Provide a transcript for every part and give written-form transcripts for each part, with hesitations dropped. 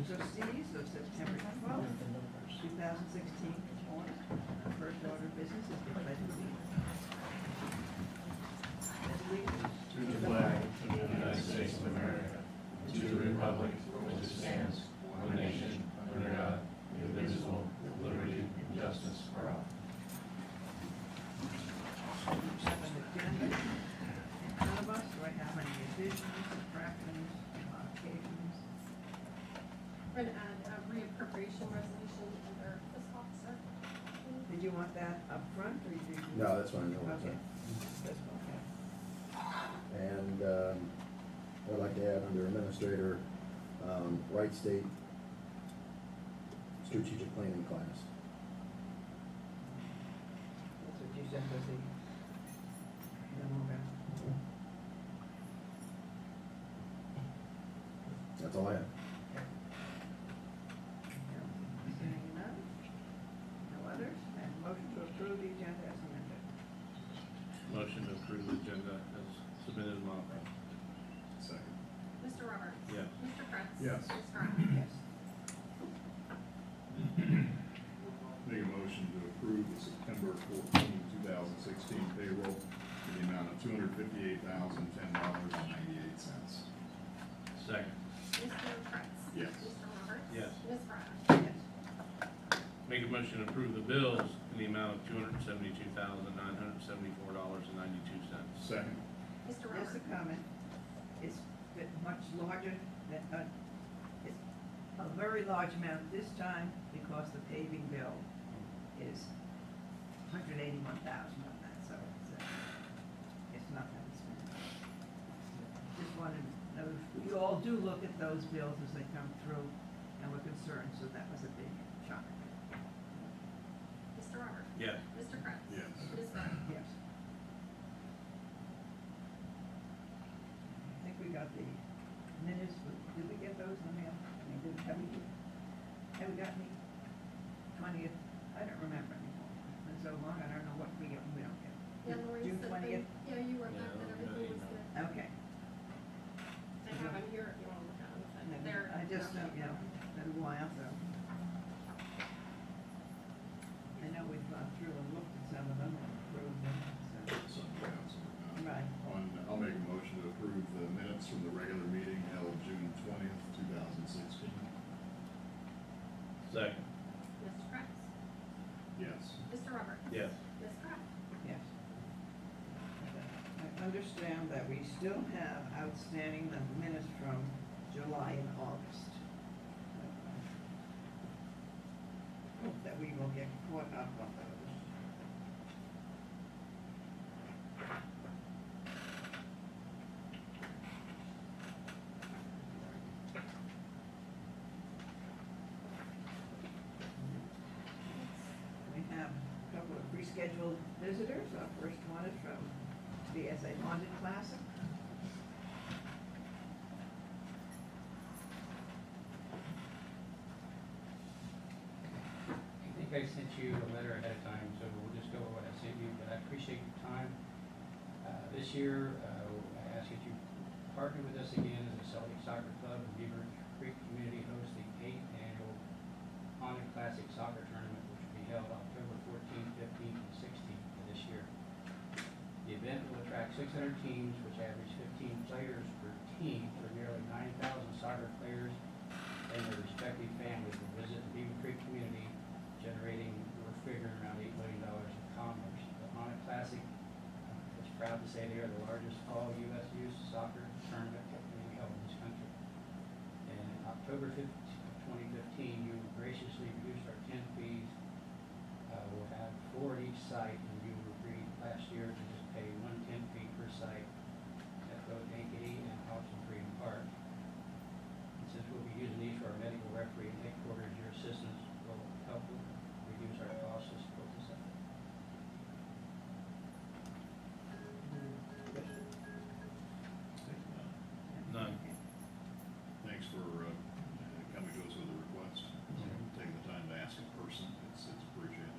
Trustees of September 12th, 2016. Order. The first order of business is the pledge of allegiance. To the flag of the United States of America, to the republic for which it stands, one nation, under God, indivisible, with liberty and justice for all. We have an agenda in front of us. Do I have any additions, subtractions, modifications? We're going to add a reappropriation resolution under fiscal officer. Did you want that up front, or you? No, that's fine. No, that's Okay. fine. That's okay. And I'd like to add under administrator, Wright State strategic planning class. That's what you said was the memo back. That's all I have. Seeing none? No others? And motion to approve the agenda as amended. Motion to approve the agenda as submitted and modified. Second. Mr. Roberts. Yes. Mr. Prince. Yes. Ms. Grant. Yes. Make a motion to approve the September 14, 2016 payroll in the amount of $258,010.98. Second. Mr. Prince. Yes. Mr. Roberts. Yes. Ms. Grant. Yes. Make a motion to approve the bills in the amount of $272,974.92. Second. Mr. Just Roberts. a comment. It's been much larger than, it's a very large amount this time because the paving bill is $181,000 on that, so it's not that expensive. Just wanted to know, we all do look at those bills as they come through, and we're concerned, so that was a big shock. Mr. Roberts. Yes. Mr. Prince. Yes. Ms. Grant. Yes. I think we got the minutes, did we get those in the mail? I mean, have we got any 20th? I don't remember anymore. It's been so long, I don't know what we get and we don't get. Yeah, Lori June said 20th? Yeah, you were back Yeah, then, we everything was got good. Okay. I have them here if you want to look at them. And then They're. I just, you know, it's been a while, so. I know we've gone through and looked at some of them and approved them, so. Right. I'll make a motion to approve the minutes from the regular meeting held June 20th, 2016. Second. Mr. Prince. Yes. Mr. Roberts. Yes. Ms. Grant. Yes. I understand that we still have outstanding the minutes from July and August. Hope that we will get caught up on those. We have a couple of rescheduled visitors. Our first one is from the SA London Classic. I think I sent you a letter ahead of time, so we'll just go over what I sent you, but I appreciate your time. This year, I ask that you partner with us again as a Celtic Soccer Club, and Beavercreek Community hosts the 8th annual Honda Classic Soccer Tournament, which will be held October 14th, 15th, and 16th of this year. The event will attract 600 teams, which average 15 players per team, for nearly 9,000 soccer players and their respective families will visit the Beavercreek community, generating, we're figuring around $8 million in commerce. The Honda Classic is proud to say they are the largest all U.S. youth soccer tournament being held in this country. And in October 15, 2015, you graciously reduced our tent fees. We'll have 4 at each site, and you agreed last year to just pay 1 tent fee per site at both Ankeny and Austin Freedom Park. And since we'll be using these for our medical referee and headquarters, your assistance will help reduce our costs to support this effort. None. Thanks for coming to us with a request, taking the time to ask in person. It's appreciated.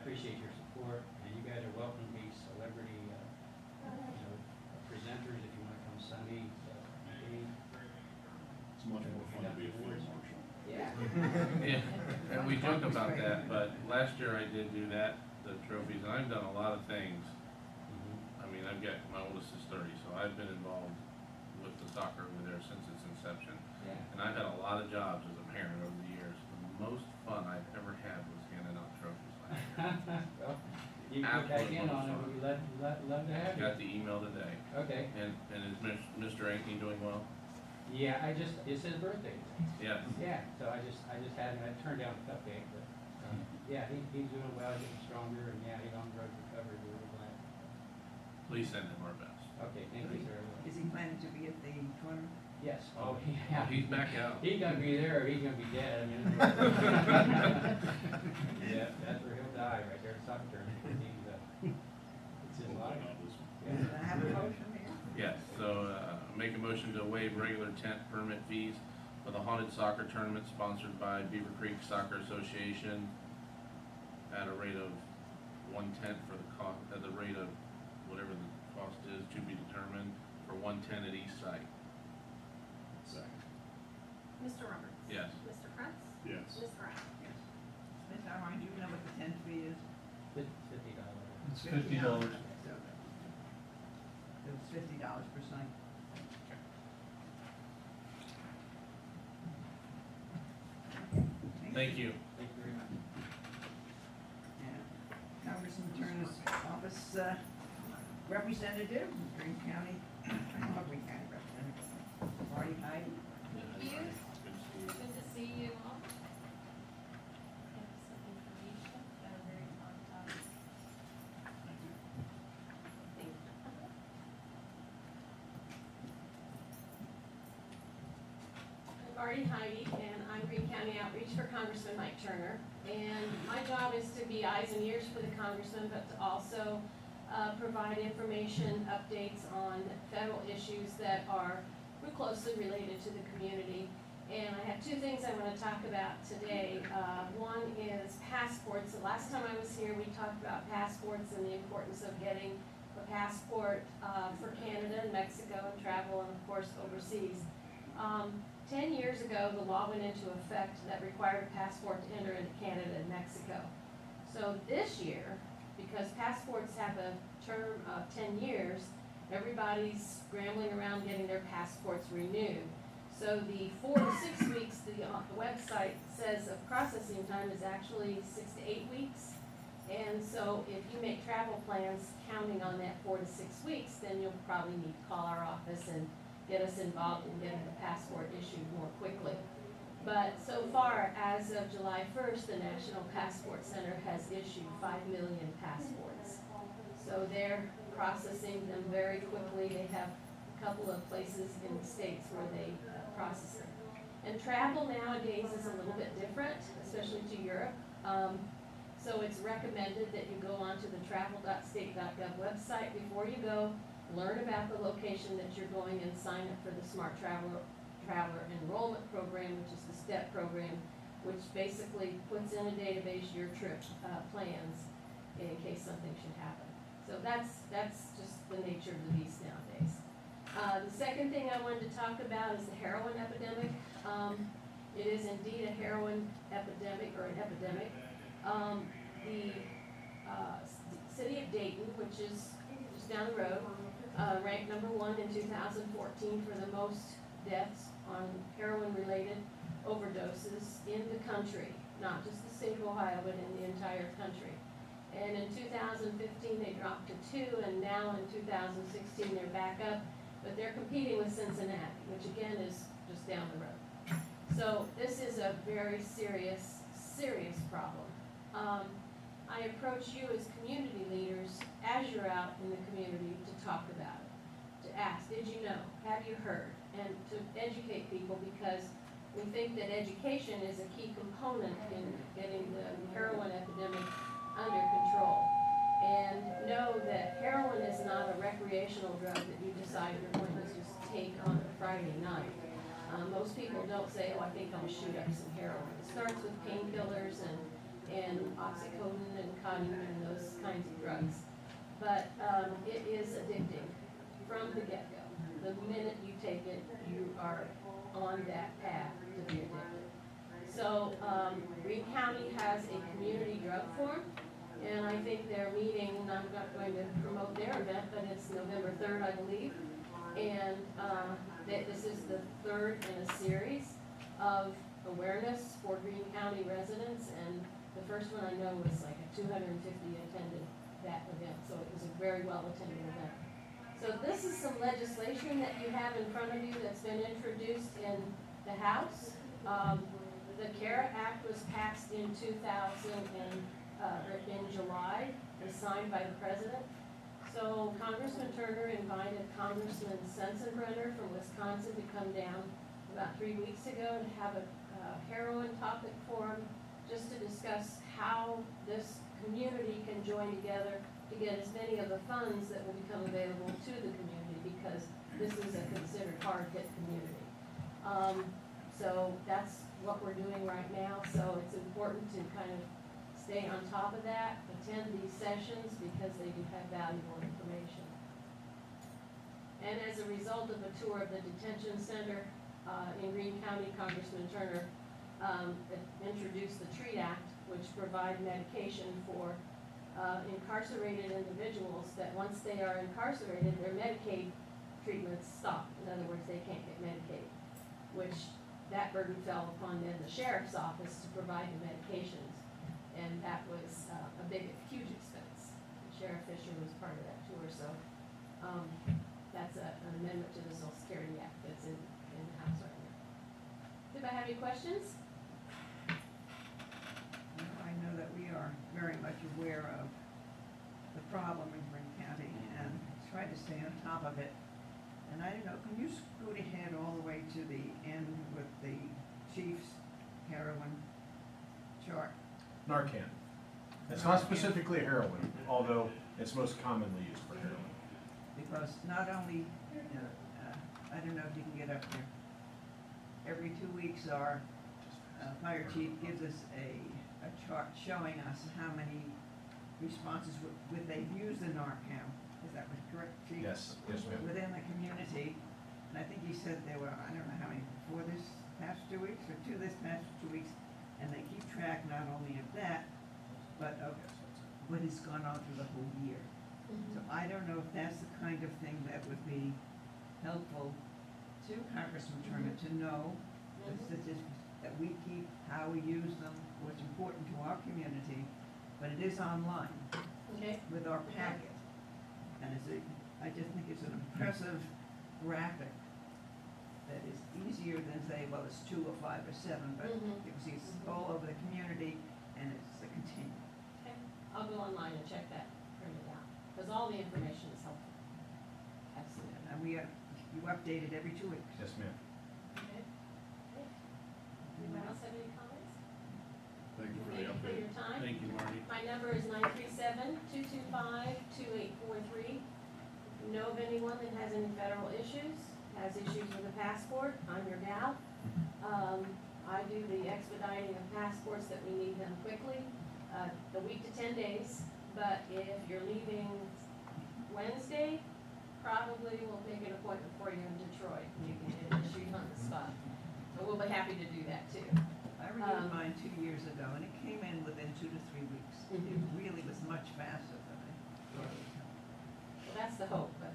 Appreciate your support, and you joke about that, but last year I did do that, the trophies, and I've done a lot of things. I mean, I've got, my oldest is 30, so I've been involved with the soccer over there since its inception. Yeah. And I've had a lot of jobs as a parent over the years. The most fun I've ever had was handing out trophies last year. Well, you can get back Absolute in on it, most we'd love to have you. Got the email today. Okay, And is Mr. Ankney doing well? yeah, it's his birthday. Yes. Yeah, so I just had him, I turned down the cupcake, but, yeah, he's doing well, getting stronger, and yeah, he's on the road to recovery, we're really glad. Please send him our best. Okay, thank you, sir. Is he planning to be at the tournament? Yes, oh, Oh, yeah. he's back out. He's gonna be there, or he's gonna be dead, I mean. Yeah, that's where he'll die, right there, soccer tournament, it's his life. Can I have a motion here? Yes, so, make a motion to waive regular tent permit fees for the haunted soccer tournament sponsored by Beavercreek Soccer Association at a rate of 1/10 for the cost, at the rate of whatever the cost is to be determined for 1/10 at each site. Second. Mr. Roberts? Yes. Mr. Prince? Yes. Ms. Brown? Yes. Ms. Allen, do you know what the tent fee is? $50. It's $50. It was $50 per site. Thank you. Thank you very much. And Congressman Turner's office representative, Green County, Green County representative, Marty Hyde. Thank you. Good to see you all. Have some information that are very hot topics. Thank you. I'm Marty Heidi, and I'm Green County Outreach for Congressman Mike Turner. And my job is to be eyes and ears for the congressman, but to also provide information, updates on federal issues that are closely related to the community. And I have two things I want to talk about today. One is passports. The last time I was here, we talked about passports and the importance of getting a passport for Canada and Mexico and travel, and of course overseas. 10 years ago, the law went into effect that required a passport to enter into Canada and Mexico. So this year, because passports have a term of 10 years, everybody's scrambling around getting their passports renewed. So the 4 to 6 weeks, the website says of processing time is actually 6 to 8 weeks. And so if you make travel plans counting on that 4 to 6 weeks, then you'll probably need to call our office and get us involved in getting the passport issued more quickly. But so far, as of July 1st, the National Passport Center has issued 5 million passports. So they're processing them very quickly. They have a couple of places in the states where they process them. And travel nowadays is a little bit different, especially to Europe. So it's recommended that you go onto the travel.state.gov website before you go, learn about the location that you're going, and sign up for the Smart Traveler Enrollment Program, which is the STEP program, which basically puts in a database your trip plans in case something should happen. So that's just the nature of the beast nowadays. The second thing I wanted to talk about is the heroin epidemic. It is indeed a heroin epidemic, or an epidemic. The city of Dayton, which is just down the road, ranked #1 in 2014 for the most deaths on heroin-related overdoses in the country, not just the state of Ohio, but in the entire country. And in 2015, they dropped to 2, and now in 2016, they're back up, but they're competing with Cincinnati, which again is just down the road. So this is a very serious, serious problem. I approach you as community leaders as you're out in the community to talk about it, to ask, did you know, have you heard, and to educate people, because we think that education is a key component in getting the heroin epidemic under control. And know that heroin is not a recreational drug that you decide you're going to just take on a Friday night. Most people don't say, oh, I think I'll shoot up some heroin. It starts with painkillers and oxycodone and codeine and those kinds of drugs. But it is addicting from the get-go. The minute you take it, you are on that path to be addicted. So, Greene County has a community drug forum, and I think they're meeting, and I'm not going to promote their event, but it's November 3rd, I believe. And this is the third in a series of awareness for Greene County residents, and the first one I know was like a 250 attended that event, so it was a very well-attended event. So this is some legislation that you have in front of you that's been introduced in the House. The CARE Act was passed in 2000 in July, was signed by the President. So Congressman Turner invited Congressman Sensenbrenner from Wisconsin to come down about 3 weeks ago and have a heroin topic forum just to discuss how this community can join together to get as many of the funds that will become available to the community, because this is a considered hard-hit community. So that's what we're doing right now, so it's important to kind of stay on top of that, attend these sessions, because they do have valuable information. And as a result of a tour of the detention center in Greene County, Congressman Turner introduced the TREAT Act, which provide medication for incarcerated individuals that once they are incarcerated, their Medicaid treatments stop. In other words, they can't get Medicaid, which that burden fell upon then the sheriff's office to provide the medications. And that was a huge expense. Sheriff Fisher was part of that tour, so that's an amendment to the Social Security Act that's in the House right now. Did I have any questions? I know that we are very much aware of the problem in Greene County and try to stay on top of it. And I don't know, can you scoot ahead all the way to the end with the chief's heroin chart? Narcan. It's not specifically heroin, although it's most commonly used for heroin. Because not only, I don't know if you can get up there, every 2 weeks our fire chief gives us a chart showing us how many responses they've used the Narcan. Is that correct, Chief? Yes, yes, ma'am. Within the community, and I think he said there were, I don't know how many before this past 2 weeks, or this past 2 weeks, and they keep track not only of that, but of what has gone on through the whole year. So I don't know if that's the kind of thing that would be helpful to Congressman Turner to know the statistics that we keep, how we use them, what's important to our community, but it is online Okay. with our packet. And I just think it's an impressive graphic that is easier than say, well, it's 2 or 5 or 7, but Mhm. you can see it's all over the community and it's a continuum. Okay, I'll go online and check that, print it out, because all the information is helpful. Absolutely. And you update it every 2 weeks. Yes, ma'am. Okay. Okay. Anyone else have any comments? Thank you for the Thank you for update. your time. Thank you, Marty. My number is 937-225-2843. If you know of anyone that has any federal issues, has issues with a passport, I'm your gal. I do the expediting of passports that we need them quickly, the week to 10 days. But if you're leaving Wednesday, probably we'll make an appointment for you in Detroit. You can get it issued on the spot. So we'll be happy to do that too. I renewed mine 2 years ago and it came in within 2 to 3 weeks. It Mhm. really was much faster than I thought it would come. Well, that's the hope, but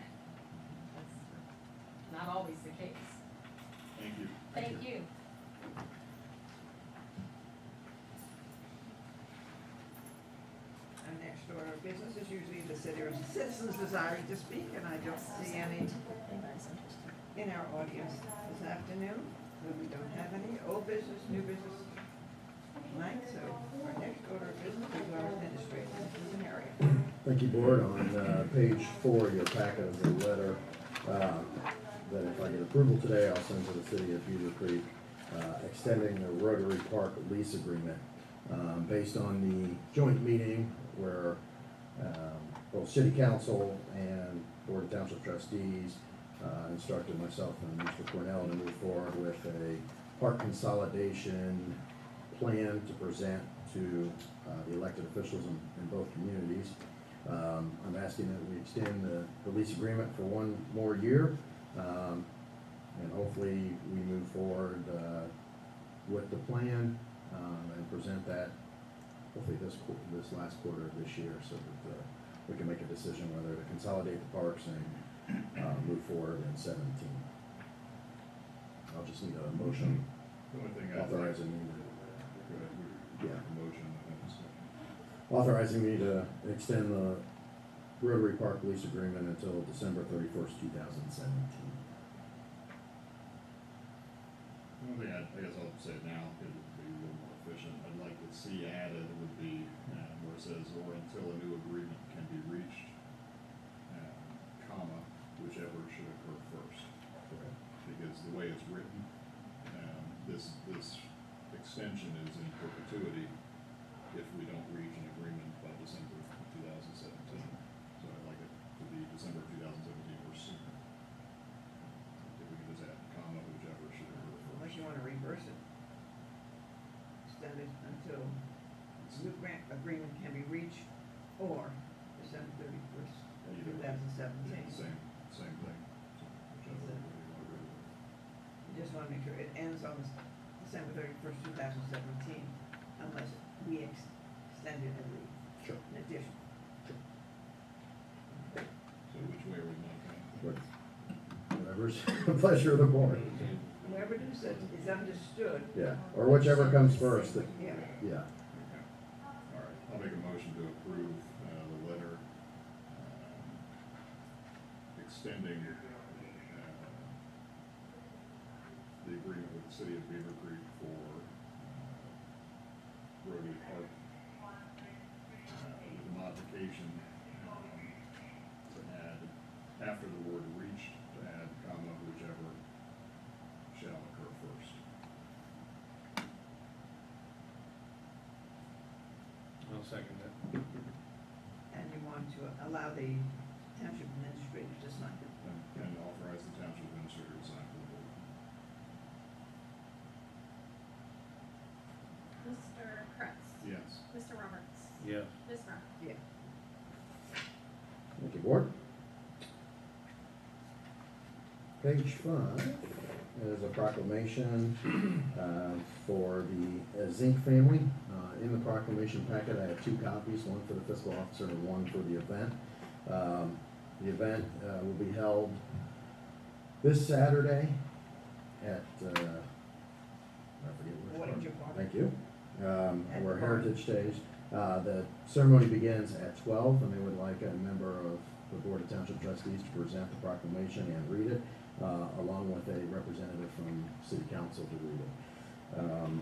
that's not always the case. Thank you. Thank you. Our next order of business is usually the citizens desiring to speak, and I don't see any in our audience this afternoon. So we don't have any old business, new business tonight, so our next order of business is our administrator, Mrs. Harriet. Thank you, Board. On page 4 of your packet is a letter that if I get approval today, I'll send to the city of Beavercreek, extending the Rotary Park lease agreement based on the joint meeting where both City Council and Board of Township Trustees instructed myself and Mr. Cornell to move forward with a park consolidation plan to present to the elected officials in both communities. I'm asking that we extend the lease agreement for 1 more year, and hopefully we move forward with the plan and present that hopefully this last quarter of this year, so that we can make a decision whether to consolidate the parks and move forward in 17. I'll just need a motion The only thing I'd like, authorizing me go ahead, Yeah. motion and discussion. authorizing me to extend the Rotary Park lease agreement until December 31st, 2017. The only thing I guess I'll say now, because it would be a little more efficient, I'd like to see added would be, where it says, or until a new agreement can be reached, comma, whichever should occur first. Okay. Because the way it's written, this extension is in perpetuity if we don't reach an agreement by December of 2017. So I'd like it to be December of 2017 or sooner. If we can just add comma, whichever should occur Unless first. you wanna reverse it. Extend it until new grant agreement can be reached or December 31st, Either way. 2017. Same thing. So whichever way you want to read it. You just wanna make sure it ends on December 31st, 2017, unless we extend it Sure. in addition. So which way are we going? Whatever's the pleasure of the board. Whoever does it is understood. Yeah, or whichever comes first. Yeah. Yeah. Okay. All right, I'll make a motion to approve, the letter, extending, the agreement with the city of Beavercreek for, Rotary Park, with the modification, to add, after the word reached, to add comma, whichever shall occur first. I'll second that. And you want to allow the township administrator to sign it. And authorize the township administrator to sign for the board. Mr. Kretz? Yes. Mr. Roberts? Yes. Ms. Brown? Yeah. Thank you, board. Page 5 is a proclamation for the Zink family. In the proclamation packet, I have 2 copies, one for the fiscal officer and one for the event. The event will be held this Saturday at, I forget which one. Water Park. Thank you. At Where the Heritage Days. The ceremony begins at 12, and they would like a member of the Board of Township Trustees to present the proclamation and read it, along with a representative from City Council to read it.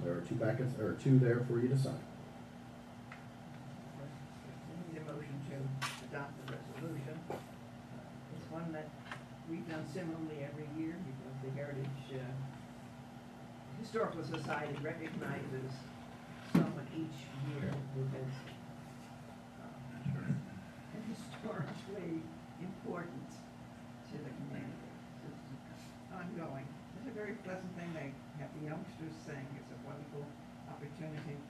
There are 2 packets, or 2 there for you to sign. We need a motion to adopt the resolution. It's one that we've done similarly every year because the Heritage Historical Society recognizes someone each year who has been historically important to the community. It's ongoing. It's a very pleasant thing. They have the youngsters sing. It's a wonderful opportunity.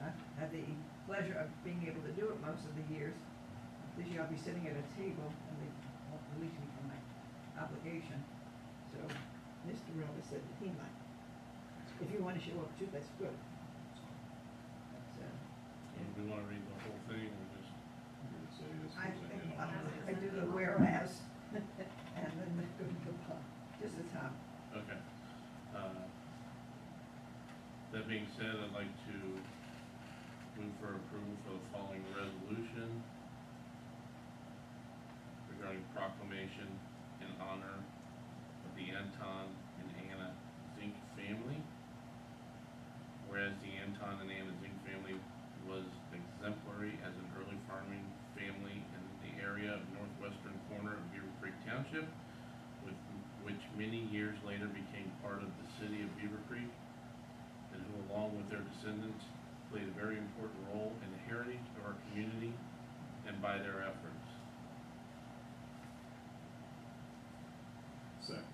I've had the pleasure of being able to do it most of the years. This year I'll be sitting at a table and they won't release me from my obligation. So Mr. Rilla said that he might. If you want to show up too, that's good. But, And we wanna read the whole thing or just? You would say yes, I and think all. I do the whereas and then just the top. Okay. That being said, I'd like to move for approval for the following resolution regarding proclamation in honor of the Anton and Anna Zink family. Whereas the Anton and Anna Zink family was exemplary as an early farming family in the area of northwestern corner of Beavercreek Township, which many years later became part of the city of Beavercreek, and who along with their descendants played a very important role in the heritage of our community and by their efforts. Second.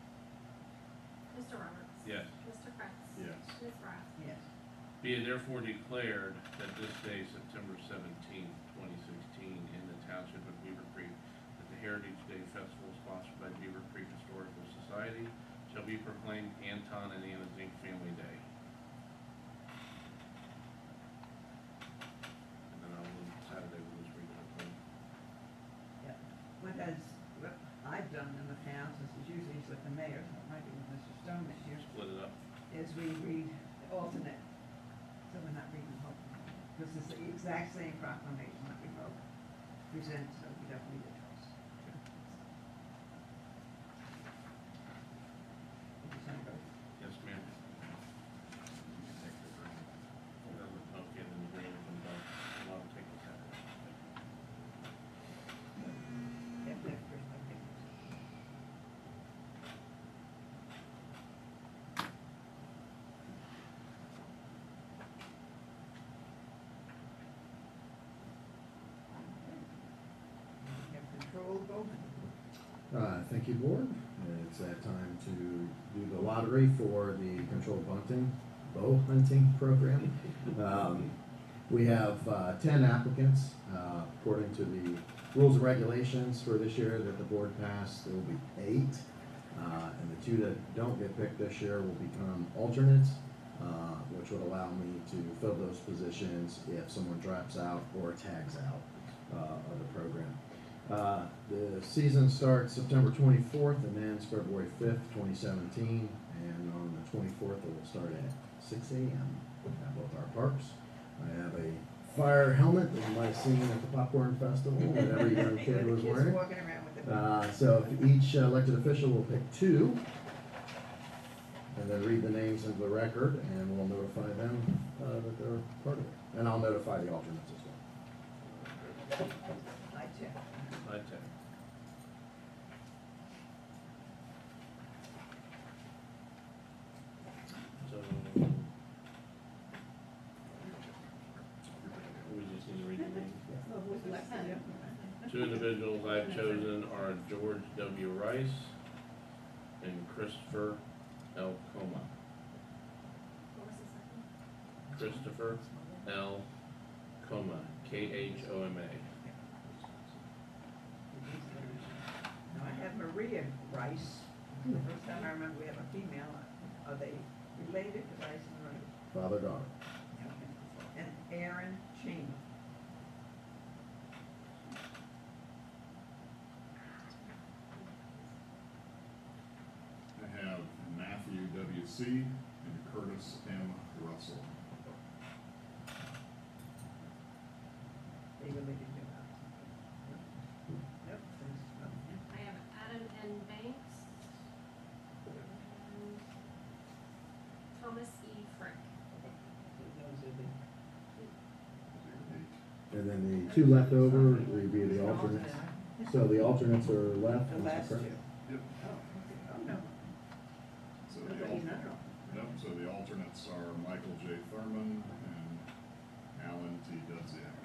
Mr. Roberts? Yes. Mr. Kretz? Yes. Ms. Brown? Yes. Be it therefore declared that this day, September 17th, 2016, in the township of Beavercreek, that the Heritage Day Festival sponsored by Beavercreek Historical Society shall be proclaimed Anton and Anna Zink Family Day. mayor, so it might be with Mr. Stone this year, Split it up. is we read the alternate, so we're not reading the whole. This is the exact same proclamation that we both present, so we don't read it twice. Did you sign both? Yes, ma'am. Okay, then you bring it from the, I'll take this out. Yep, that's pretty much it. We have control vote. Thank you, board. It's that time to do the lottery for the controlled bow hunting program. We have 10 applicants. According to the rules and regulations for this year that the board passed, there will be 8. And the 2 that don't get picked this year will become alternates, which would allow me to fill those positions if someone drops out or tags out of the program. The season starts September 24th and ends February 5th, 2017. And on the 24th, it will start at 6 a.m. at both our parks. I have a fire helmet that you might have seen at the Popcorn Festival that every young kid was Kids wearing. walking around with it. So each elected official will pick 2 and then read the names into the record, and we'll notify them that they're part of it. And I'll notify the alternates as well. I check. I check. So, we just need to read the names. Well, who's elected, yeah. 2 individuals I've chosen are George W. Rice and Christopher L. Coma. What was the second? Christopher L. Coma, Khoma. Now, I have Maria Rice. The first time I remember we have a female. Are they related to Rice and Rice? Father-daughter. Okay. And Aaron Cheney. I have Matthew W.C. and Curtis M. Russell. They related to Yep. I have Adam N. Banks and Thomas E. Frick. Those are the. And then the 2 left over will be the alternates. So the alternates are left. The Mr. last 2. Kirk? Yep. Oh, okay. Oh, no. So Those the are alternates. not. Yep, so the alternates are Michael J. Thurman and Alan T. Dudziak.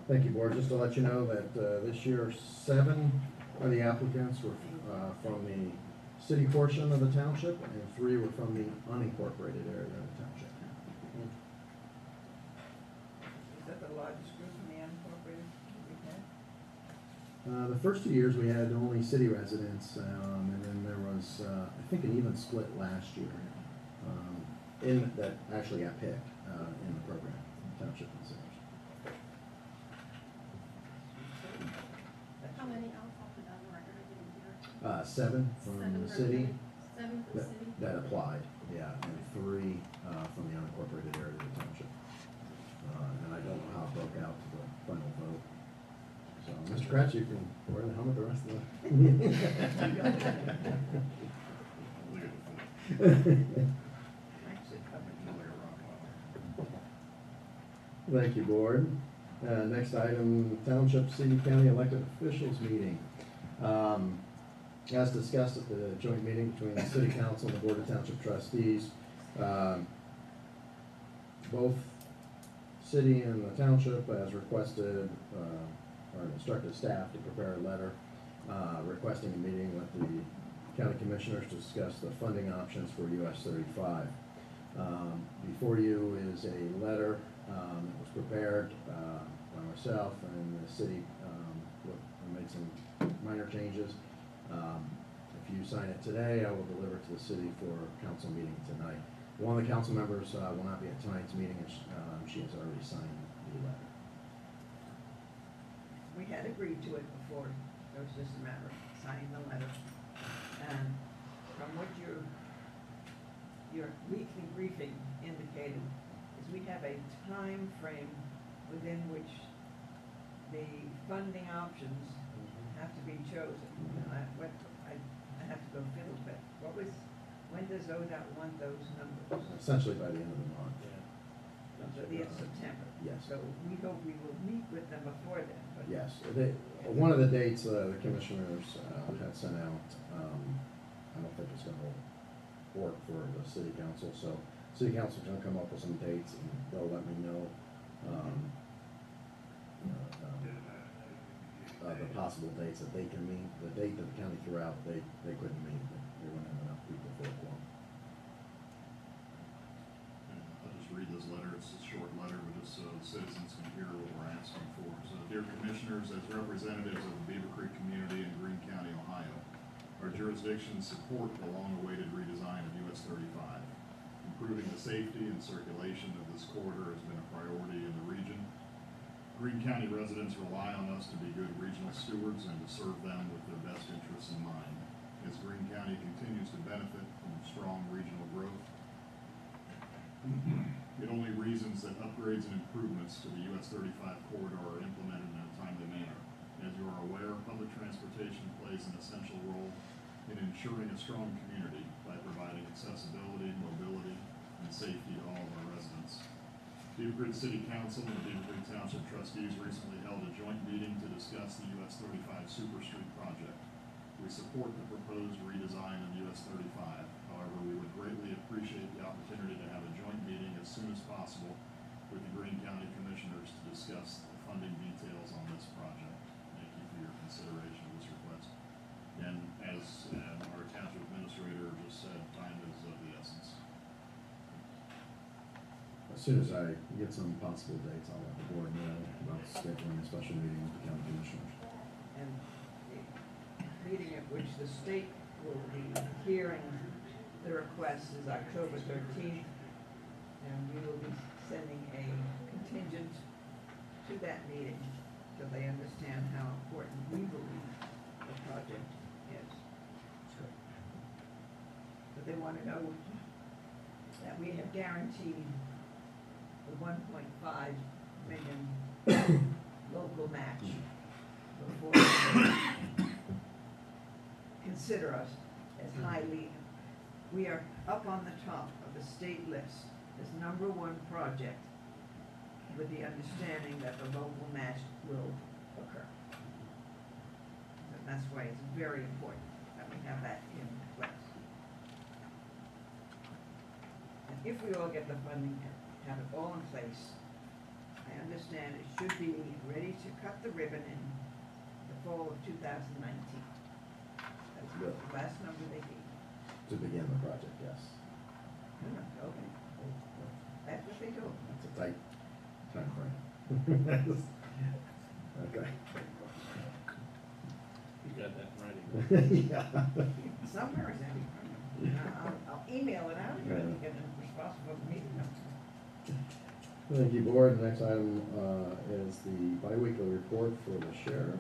Thank you, board. Just to let you know that this year, 7 of the applicants were from the city portion of the township, and 3 were from the unincorporated area of the township. Is that the largest group in the unincorporated we've had? The first 2 years, we had only city residents, and then there was, I think, an even split last year that actually got picked in the program, township considers. How many else I'll put on the record? I didn't hear. 7 from 7 the from city. 7 from the city? That applied, yeah, and 3 from the unincorporated area of the township. And I don't know how it broke out to the final vote. So, Mr. Kratz, you can wear the helmet the rest of the meeting. Actually covered. Thank you, board. Next item, Township City County Elected Officials Meeting. As discussed at the joint meeting between the City Council and the Board of Township Trustees, both city and the township has requested, or instructed staff to prepare a letter requesting a meeting with the county commissioners to discuss the funding options for US 35. Before you is a letter that was prepared by myself and the city. I made some minor changes. If you sign it today, I will deliver it to the city for council meeting tonight. One of the council members will not be at tonight's meeting, and she has already signed the letter. We had agreed to it before. It was just a matter of signing the letter. And from what your weekly briefing indicated, is we have a time frame within which the funding options have to be chosen. I have to go fiddle, but when does ODOT want those numbers? Essentially by the end of the month. So the end of September. Yes. So we hope we will meet with them before then, but. Yes, one of the dates the commissioners had sent out, I don't think it's gonna work for the city council, so city council's gonna come up with some dates and they'll let me know, the possible dates that they can meet. The date that the county threw out, they couldn't meet, they wouldn't have enough people for a quorum. I'll just read this letter. It's a short letter, but just so the citizens can hear what we're asking for. So, dear commissioners, as representatives of the Beavercreek community in Greene County, Ohio, our jurisdiction support the long-awaited redesign of US 35. Improving the safety and circulation of this corridor has been a priority in the region. Greene County residents rely on us to be good regional stewards and to serve them with their best interests in mind. As Greene County continues to benefit from strong regional growth, it only reasons that upgrades and improvements to the US 35 corridor are implemented in a timely manner. As you are aware, public transportation plays an essential role in ensuring a strong community by providing accessibility, mobility, and safety to all of our residents. Beavercreek City Council and the Beavercreek Township Trustees recently held a joint meeting to discuss the US 35 Super Street project. We support the proposed redesign of US 35. However, we would greatly appreciate the opportunity to have a joint meeting as soon as possible with the Greene County Commissioners to discuss the funding details on this project. Thank you for your consideration of this request. And as our township administrator just said, time is of the essence. As soon as I get some possible dates, I'll let the board know about scheduling a special meeting with the county commissioners. And the meeting at which the state will be hearing the request is October 13th, and we will be sending a contingent to that meeting so they understand how important we believe the project is. But they want to know that we have guaranteed the 1.5 million local match before they consider us as highly. We are up on the top of the state list as #1 project with the understanding that the local match will occur. And that's why it's very important that we have that in place. And if we all get the funding and have it all in place, I understand it should be ready to cut the ribbon in the fall of 2019. That's Good. the last number they gave. To begin the project, yes. Okay. That's what they do. That's a tight time frame. Okay. You got that right. Yeah. Somewhere is that? I'll email it out here and get a response from the meeting. Thank you, board. The next item is the biweekly report for the sheriff.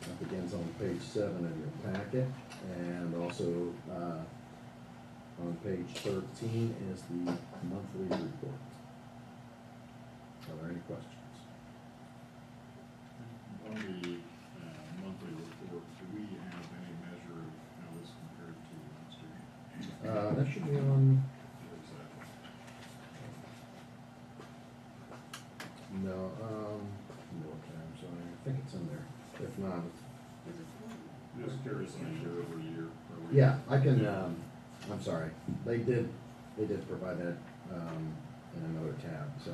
That begins on page 7 of your packet, and also on page 13 is the monthly report. Are there any questions? On the monthly report, do we have any measure of how this compared to last year? That should be on, Exactly. no, okay, I'm sorry, I think it's in there. If not, Is it full? Just curious on year over year. yeah, I can, I'm sorry, they did provide that, in another tab, so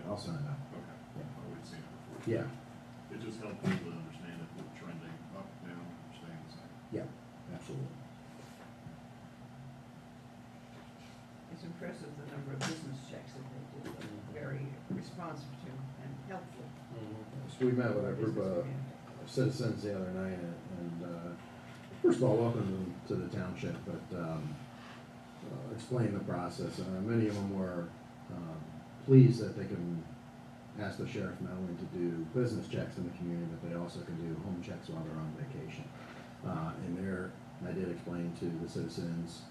I'll send it out. Okay. Yeah. Oh, we'd seen it before. Yeah, It just helped people to understand if we're trending up, down, or staying the same. yeah, absolutely. It's impressive the number of business checks that they do. Very responsive to and helpful. So we met with a group of citizens the other night, and first of all, welcome them to the township, but explain the process. Many of them were pleased that they can ask the sheriff not only to do business checks in the community, but they also can do home checks while they're on vacation. And they're I did explain to the citizens,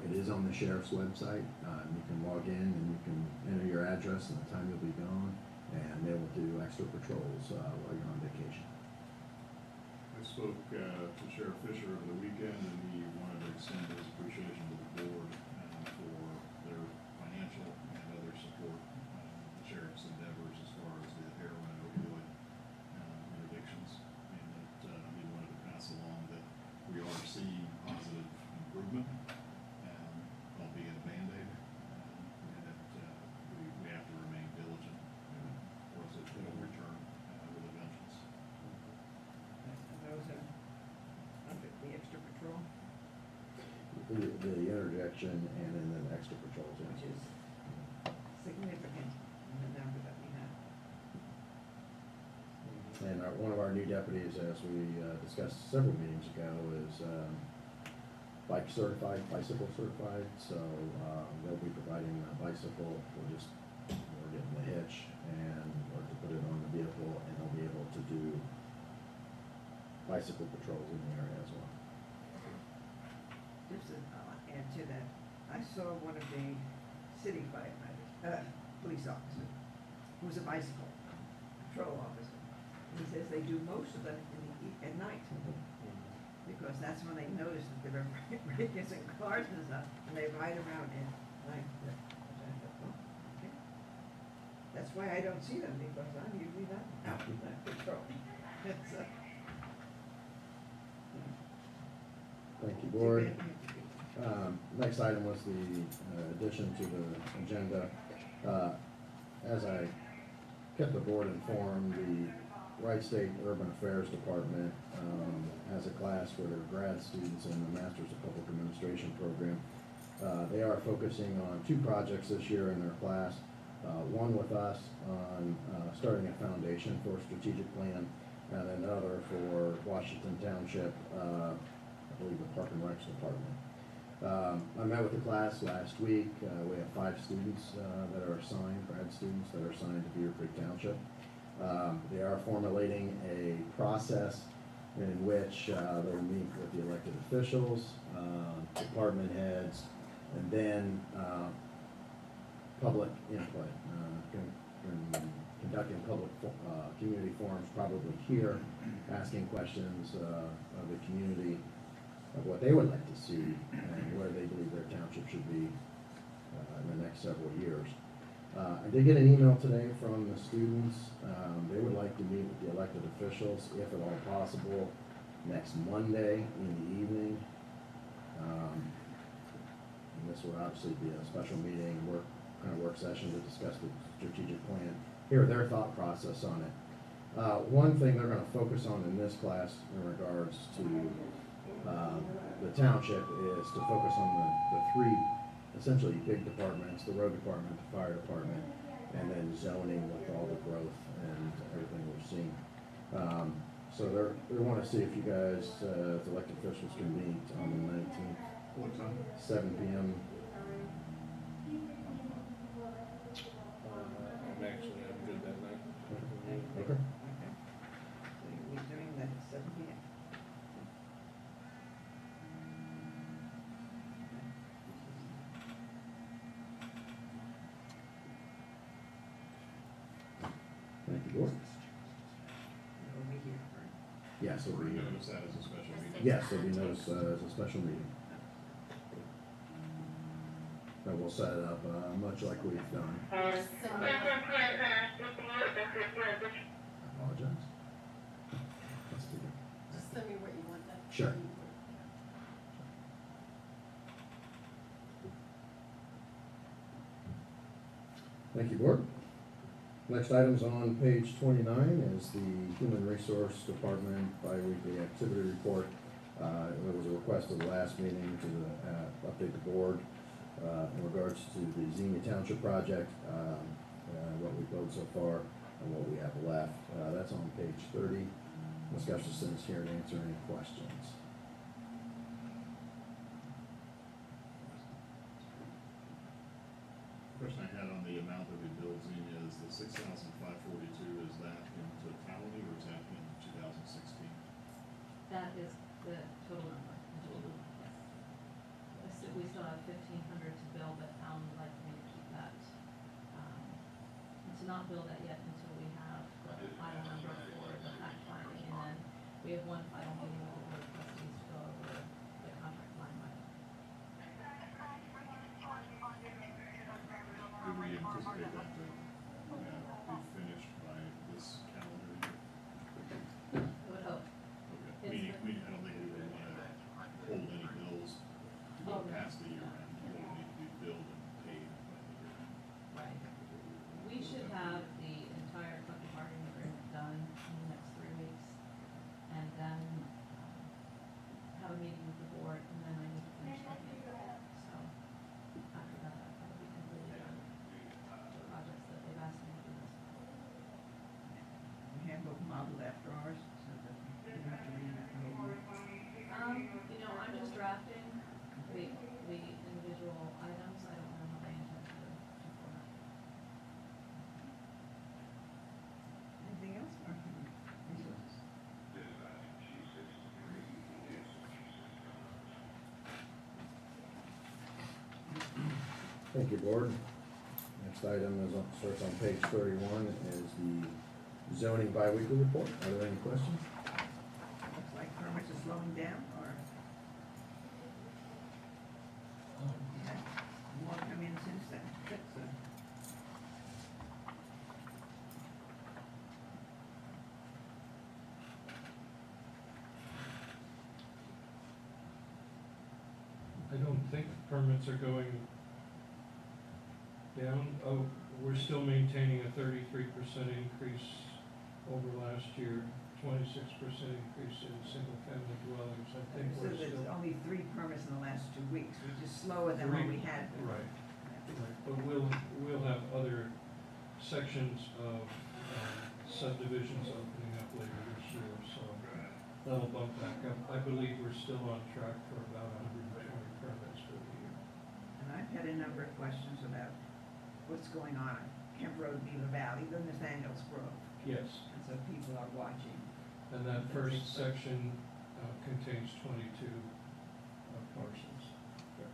it is on the sheriff's website. You can log in and you can enter your address and the time you'll be gone, and they will do extra patrols while you're on vacation. I spoke to Sheriff Fisher over the weekend, and he wanted to extend his appreciation to the board for their financial and other support, the sheriff's endeavors as far as the heroin and opioid interdictions, and that he wanted to pass along that we are seeing positive improvement, albeit a Band-Aid, and that we have to remain diligent, or else it will return with a vengeance. Those are under the extra patrol, The interjection and then the extra patrols. which is significant in the number that we have. And one of our new deputies, as we discussed several meetings ago, is bicycle certified, so they'll be providing a bicycle. We're getting the hitch or to put it on the vehicle, and they'll be able to do bicycle patrols in the area as well. Just to add to that, I saw one of the city firefighters, police officers, who's a bicycle patrol officer. He says they do most of them at night, because that's when they notice that there are break-ins in cars and stuff, and they ride around at night. Oh, okay. That's why I don't see them, because I'm usually not out patrolling. It's, Thank you, board. Next item was the addition to the agenda. As I kept the board informed, the Wright State Urban Affairs Department has a class for their grad students in the Masters of Public Administration program. They are focusing on 2 projects this year in their class. One with us on starting a foundation for a strategic plan, and another for Washington Township, I believe the Park and Recs Department. I met with the class last week. We have 5 students that are assigned, grad students that are assigned to Beavercreek Township. They are formulating a process in which they'll meet with the elected officials, department heads, and then public input. Conducting public community forums, probably here, asking questions of the community of what they would like to see and where they believe their township should be in the next several years. I did get an email today from the students. They would like to meet with the elected officials, if at all possible, next Monday in the evening. And this would obviously be a special meeting, work session to discuss the strategic plan, hear their thought process on it. One thing they're going to focus on in this class in regards to the township is to focus on the 3 essentially big departments, the road department, the fire department, and then zoning with all the growth and everything we're seeing. So they want to see if you guys, as elected officials, can meet on the 19th. What time? 7 p.m. I'm good that night. Okay. okay. So you'll be doing that at 7 p.m. Thank you, board. You'll be here for Yes, it'll Or be, notice that as a special meeting? yes, it'll be noticed as a special meeting. And we'll set it up much like we've done. I apologize. Let's do it. Just send me what you want that. Sure. Thank you, board. Next item's on page 29 is the Human Resource Department biweekly activity report. There was a request at the last meeting to update the board in regards to the Xenia Township project, what we've built so far and what we have left. That's on page 30. Ms. Gustafson is here to answer any questions. Question I had on the amount that we billed Xenia is the 6,542, is that in totality or is that in 2016? That is the total number. not bill that yet until we have the final number for the fact finding, and then we have one final meeting with the board of trustees to go over the contract line item. Do we anticipate that to, be finished by this calendar year? I would hope. Okay. Meaning, I don't think we would wanna hold any bills to go past the year end, they would need to be billed and paid by the year end. Right. We should have the entire collective bargaining agreement done in the next 3 weeks, and then have a meeting with the board, and then I need to finish that meeting. So, after that, I'll be completely done the projects that they've asked me to do this. The handbook modeled after ours, so that we don't have to reinvent the wheel. You know, I'm just drafting. The individual items, I don't know how they intend to format. Anything else, or resources? Thank you, board. Next item is, starts on page 31, is the zoning biweekly report. Are there any questions? Looks like permits are slowing down, or? We had more come in since then, that's, I don't think permits are going down. Oh, we're still maintaining a 33% increase over last year, 26% increase in single-family dwellings. I think so we're there's still. only 3 permits in the last 2 weeks, which is slower than what we had. Right, right. But we'll have other sections of subdivisions opening up later this year, so that'll bump back up. I believe we're still on track for about 120 permits for the year. And I've had a number of questions about what's going on Kemp Road, Beaver Valley, then Nathaniel's Grove. Yes, And so people are watching. and that first section contains 22 parcels,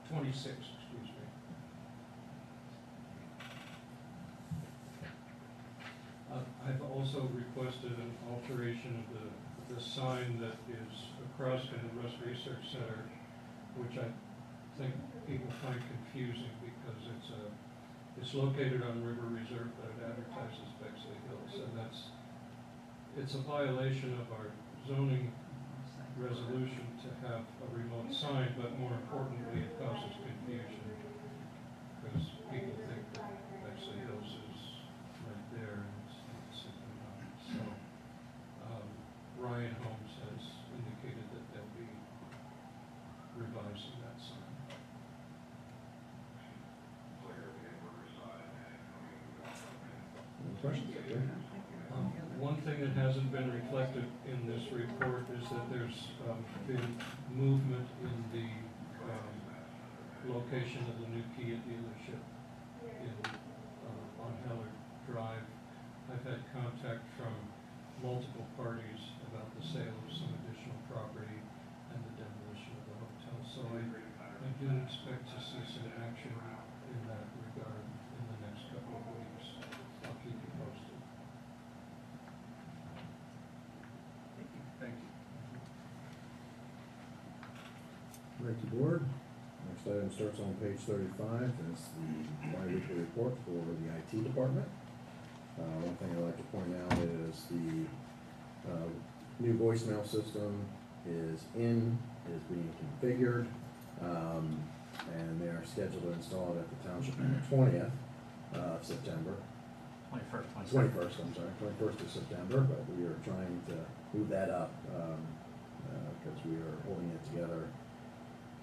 26, excuse me. I've also requested an alteration of the sign that is across in the Russ Research Center, which I think people find confusing because it's located on River Reserve, but it advertises Bexley Hills, and it's a violation of our zoning resolution to have a remote sign, but more importantly, it causes confusion because people think that Bexley Hills is right there and it's simply not. So, Ryan Holmes has indicated that they'll be revising that sign. Any questions? Okay. One thing that hasn't been reflected in this report is that there's been movement in the location of the new Kia dealership on Heller Drive. I've had contact from multiple parties about the sale of some additional property and the demolition of the hotel. So I do expect to see some action in that regard in the next couple of weeks. I'll keep you posted. Thank you. Thank you, board. Next item starts on page 35, is the bi-weekly report for the IT department. One thing I'd like to point out is the new voicemail system is being configured, and they are scheduled to install it at the township on the 20th of September. 21st, I'm sorry, 21st of September, but we are trying to move that up, because we are holding it together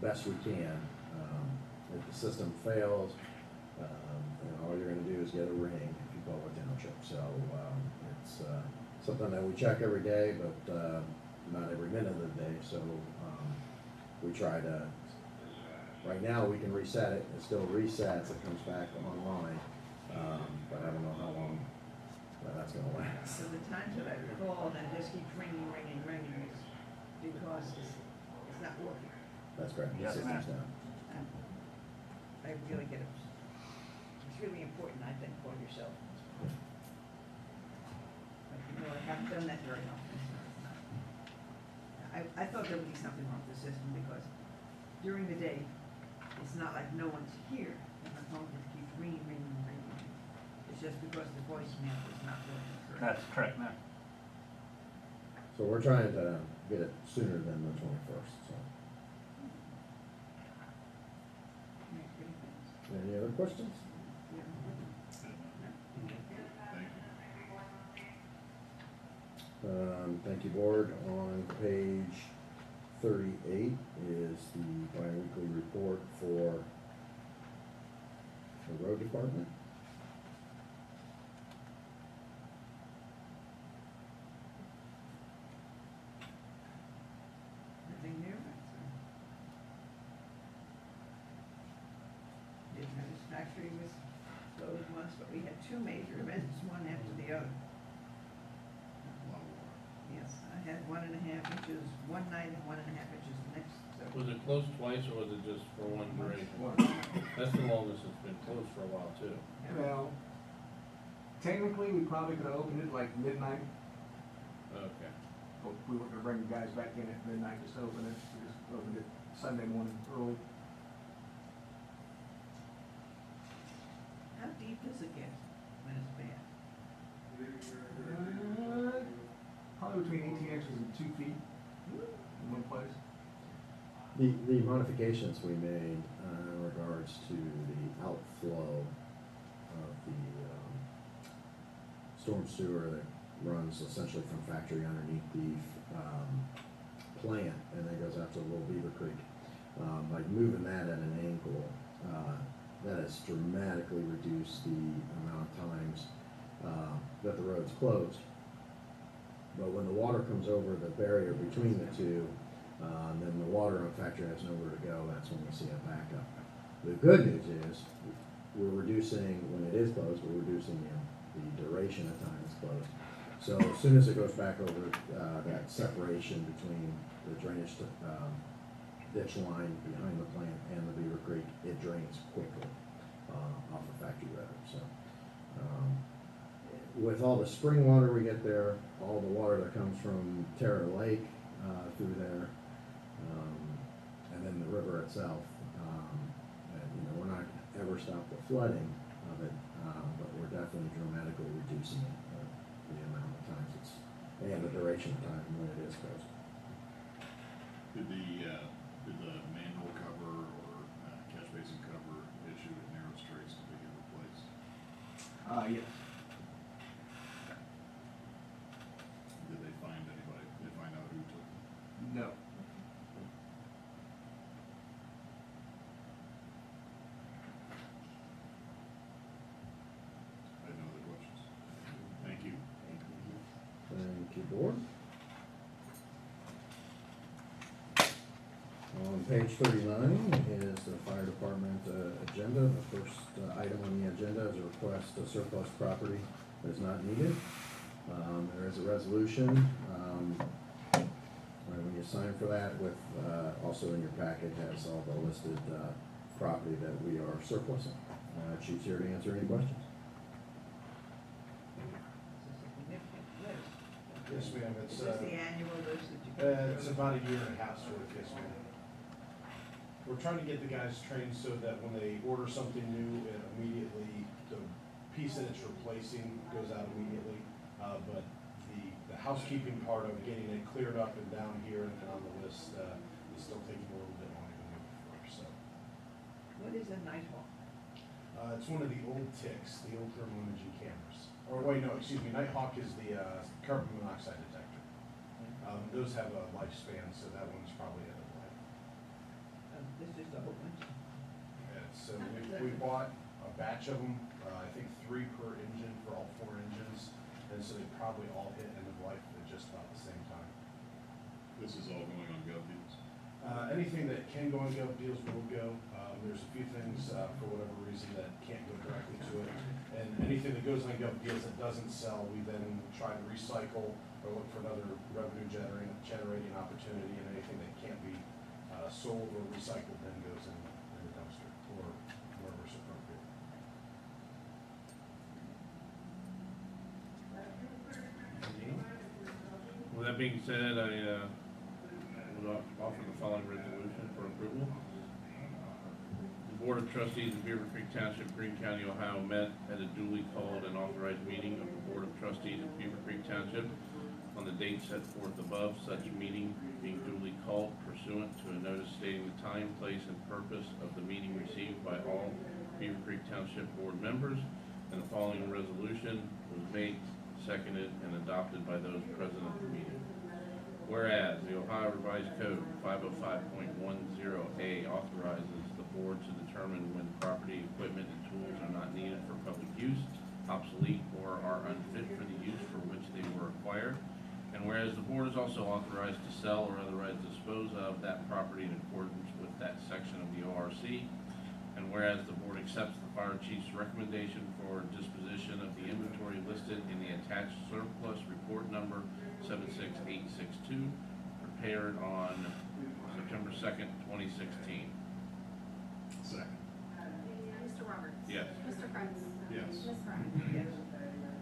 best we can. If the system fails, all you're gonna do is get a ring if you call a township. So, it's, something that we check every day, but, not every minute of the day, so, we try to, right now, we can reset it, it still resets, it comes back online, but I don't know how long that's gonna last. So the times that I called and just keep ringing is because it's not working. That's correct, the Yes, system's ma'am. down. And I really get it. It's really important, I think, for yourself. Well, I haven't done that very often, so it's not. I thought there would be something wrong with the system because during the day, it's not like no one's here. And the phone just keeps ringing, ringing, ringing. It's just because the voicemail is not working correctly. That's correct, ma'am. So we're trying to get it sooner than the 21st, so. Any other questions? Yeah. Thank you, board. On page 38 is the bi-weekly report for the road department. Nothing new? The factory was closed once, but we had two major events, one after the other. Yes, I had 1.5 inches one night and 1.5 inches the next. So Was it closed twice or was it just for one duration? That's the longest it's been closed for a while too. Well, technically, we probably could have opened it like midnight, Okay. but we weren't gonna bring the guys back in at midnight just to open it. We just opened it Sunday morning early. How deep does it get when it's bad? Probably between 18 inches and 2 feet in one place. The modifications we made in regards to the outflow of the storm sewer that runs essentially from factory underneath the plant and then goes out to Little Beavercreek. By moving that at an angle, that has dramatically reduced the amount of times that the road's closed. But when the water comes over the barrier between the two, then the water on factory has nowhere to go. That's when we see a backup. The good news is we're reducing, when it is closed, we're reducing the duration of time it's closed. So as soon as it goes back over that separation between the drainage ditch line behind the plant and the Beavercreek, it drains quickly off of factory road. So with all the spring water we get there, all the water that comes from Terra Lake through there, and then the river itself, we're not gonna ever stop the flooding of it, but we're definitely dramatically reducing it, the amount of times it's, and the duration of time when it is closed. Did the manhole cover or catch basin cover issue at Narrow Straits to be replaced? Yes. Did they find anybody? Did they find out who took them? No. I have no other questions. Thank you. Thank you, board. On page 39 is the fire department agenda. The first item on the agenda is a request to surplus property that is not needed. There is a resolution, when you sign for that, with, also in your packet has all the listed property that we are surplusing. Chief's here to answer any questions. This is a significant list. Yes, ma'am, Is this the annual list that you? it's about a year and a half's worth, yes, ma'am. We're trying to get the guys trained so that when they order something new, immediately the piece that it's replacing goes out immediately. But the housekeeping part of getting it cleared up and down here and on the list, is still taking a little bit longer than before, so. What is a Nighthawk? It's one of the old TICs, the old thermal imaging cameras. Or wait, no, excuse me, Nighthawk is the carbon monoxide detector. Those have a lifespan, so that one's probably end of life. This is a whole bunch. And so we bought a batch of them, I think 3 per engine for all 4 engines. And so they probably all hit end of life at just about the same time. This is all going on Gov Deals? Anything that can go on Gov Deals will go. There's a few things, for whatever reason, that can't go directly to it. And anything that goes on Gov Deals that doesn't sell, we then try to recycle or look for another revenue generating opportunity, and anything that can't be sold or recycled then goes in the dumpster or wherever it's appropriate. I being said, I would offer the following resolution for approval. The Board of Trustees of Beavercreek Township, Greene County, Ohio met at a duly called and authorized meeting of the Board of Trustees of Beavercreek Township on the date set forth above, such meeting being duly called pursuant to a notice stating the time, place, and purpose of the meeting received by all Beavercreek Township Board members, and the following resolution was made, seconded, and adopted by those present at the meeting. Whereas the Ohio Revised Code 505.10A authorizes the board to determine when property, equipment, and tools are not needed for public use, obsolete, or are unfit for the use for which they were acquired. And whereas the board is also authorized to sell or otherwise dispose of that property in accordance with that section of the ORC. And whereas the board accepts the fire chief's recommendation for disposition of the inventory listed in the attached surplus report number 76862, prepared on September 2nd, 2016. Second. Mr. Roberts? Yes. Mr. Price? Yes. Ms. Frye? Yes.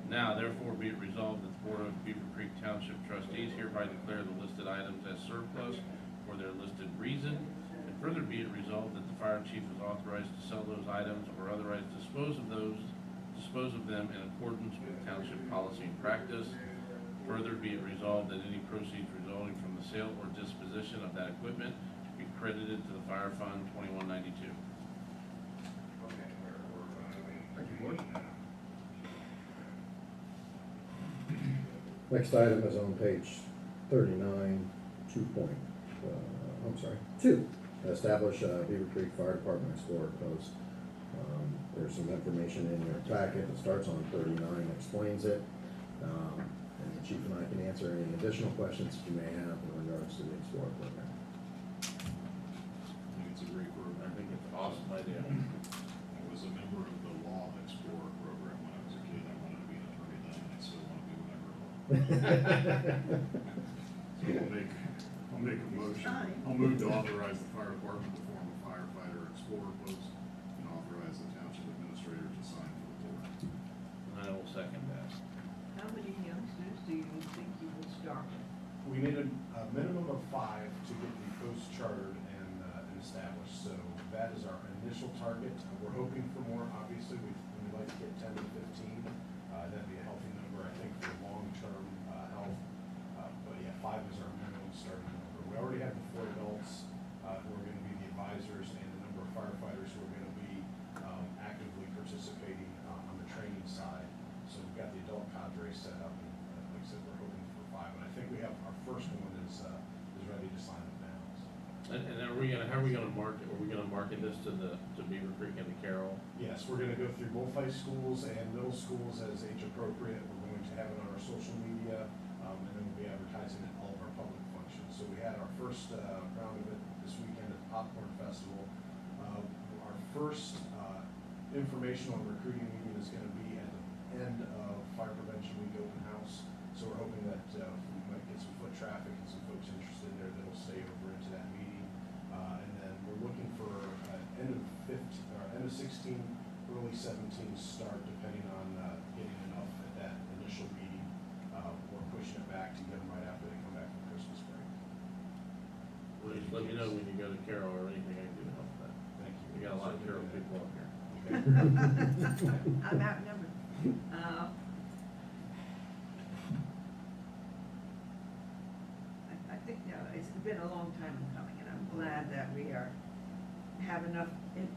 Now therefore be it resolved that the Board of Beavercreek Township Trustees hereby declare the listed items as surplus for their listed reason. And further be it resolved that the fire chief is authorized to sell those items or otherwise dispose of them in accordance with township policy and practice. Further be it resolved that any proceeds resulting from the sale or disposition of that equipment be credited to the Fire Fund 2192. Thank you, Board. Next item is on page 39, 2. Establish a Beavercreek Fire Department Explorer Post. There's some information in your packet. It starts on 39, explains it. And the chief and I can answer any additional questions that you may have in regards to the Explorer program. I think it's a great program. I think it's an awesome idea. I was a member of the Law Explorer program when I was a kid. I wanted to be an attorney then, and I still want to be when I grow up. So I'll make a motion. I'll move to authorize the fire department to form a firefighter explorer post and authorize the township administrator to sign for the board. And I will second that. How many youngsters do you think you will start with? We need a minimum of 5 to get the post chartered and established, so that is our initial target. We're hoping for more, obviously, we'd like to get 10 to 15. That'd be a healthy number, I think, for long-term health. But yeah, 5 is our minimum starting number. We already have the 4 adults who are gonna be the advisors and the number of firefighters who are gonna be actively participating on the training side. So we've got the adult cadre set up, and like I said, we're hoping for 5. And I think we have, our first one is ready to sign up now, so. And how are we gonna market, are we gonna market this to Beavercreek and to Carroll? Yes, we're gonna go through both high schools and middle schools as age appropriate. We're going to have it on our social media, and then we'll be advertising it at all of our public functions. So we had our first round of it this weekend at the Popcorn Festival. Our first informational and recruiting meeting is gonna be at the end of Fire Prevention Week open house. So we're hoping that we might get some foot traffic and some folks interested in there that'll stay over into that meeting. And then we're looking for end of 16, early 17 start, depending on getting enough at that initial meeting. Or pushing it back to get them right after they come back from Christmas break. Well, just let me know when you go to Carroll or anything I can do to help that. Thank you. We got a lot of Carroll people up here. I'm outnumbered. I think, it's been a long time in coming, and I'm glad that we have enough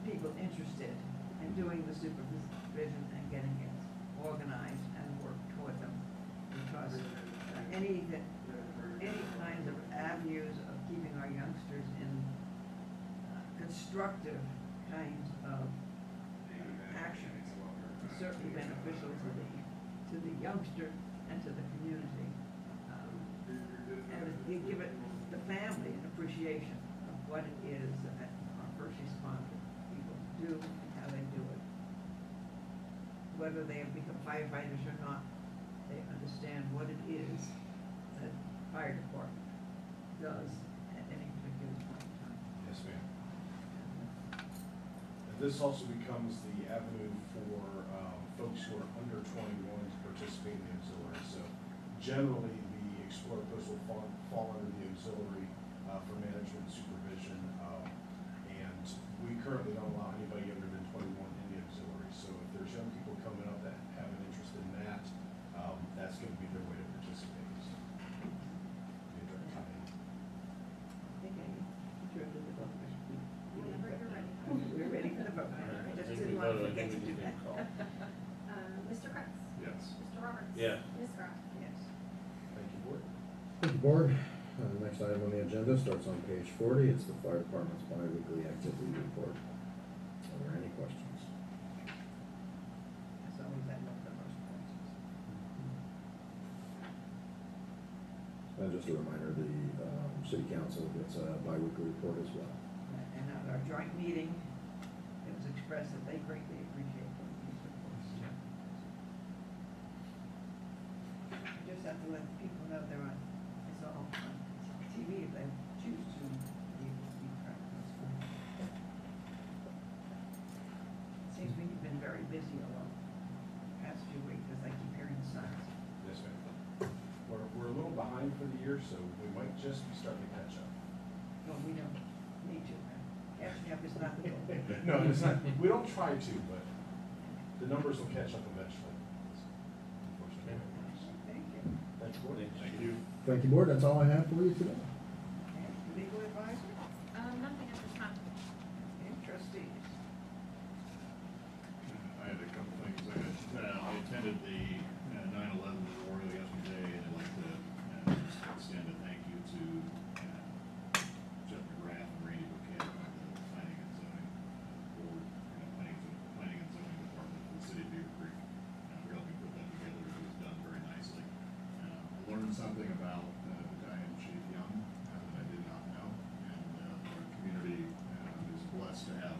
people interested in doing the supervision and getting it organized and work toward them. Because any kinds of avenues of keeping our youngsters in constructive kinds of actions is certainly beneficial to the youngster and to the community. And you give it the family an appreciation of what it is that our first responder people do and how they do it. Whether they have become firefighters or not, they understand what it is that fire department does at any particular point in time. Yes, ma'am. And this also becomes the avenue for folks who are under 21 to participate in the auxiliary. So generally, the Explorer Post will fall under the auxiliary for management and supervision. And we currently don't allow anybody younger than 21 in the auxiliary. So if there's young people coming up that have an interest in that, that's going to be their way to participate. So, the direct tie-in. Whenever you're ready. We're ready for the vote. I just didn't want to forget to do that. Mr. Kretz? Yes. Mr. Roberts? Yeah. Ms. Graf? Yes. Thank you, Board. Thank you, Board. Next item on the agenda starts on page 40. It's the fire department's bi-weekly activity report. Are there any questions? As always, I love the most questions. And just a reminder, the city council gets a bi-weekly report as well. And at our joint meeting, it was expressed that they greatly appreciate these reports. You just have to let people know they're on, it's all on TV if they choose to be able to be practiced. It seems to me you've been very busy along the past few weeks, as I keep hearing the signs. Yes, ma'am. We're a little behind for the year, so we might just be starting to catch up. No, we don't need to. Catching up is not the goal. No, it's not, we don't try to, but the numbers will catch up eventually. Unfortunately. Thank you. Thank you, Board. Thank you. Thank you, Board. That's all I have for you today. And legal advisor Nothing at this time. and trustees. I had a couple things. I attended the 9/11 memorial yesterday, and I'd like to just extend a thank you to Jeff McGrath and Randy Buchanan on the planning and zoning board, planning and zoning department for the city of Beavercreek. For helping put that together. It was done very nicely. I learned something about Battalion Chief Young that I did not know, and our community is blessed to have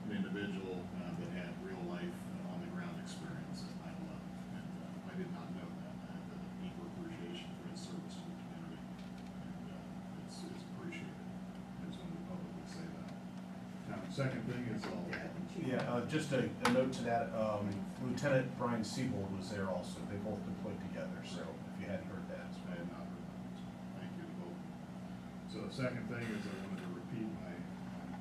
an individual that had real life on the ground experience at 9/11, and I did not know that. I have a deep appreciation for his service to the community, and it's appreciated. I just wanted to publicly say that. Now, the second thing is Just a note to that, Lieutenant Brian Siebold was there also. They both deployed together, so if you hadn't heard that. I had not heard that, so thank you to both. So the second thing is I wanted to repeat my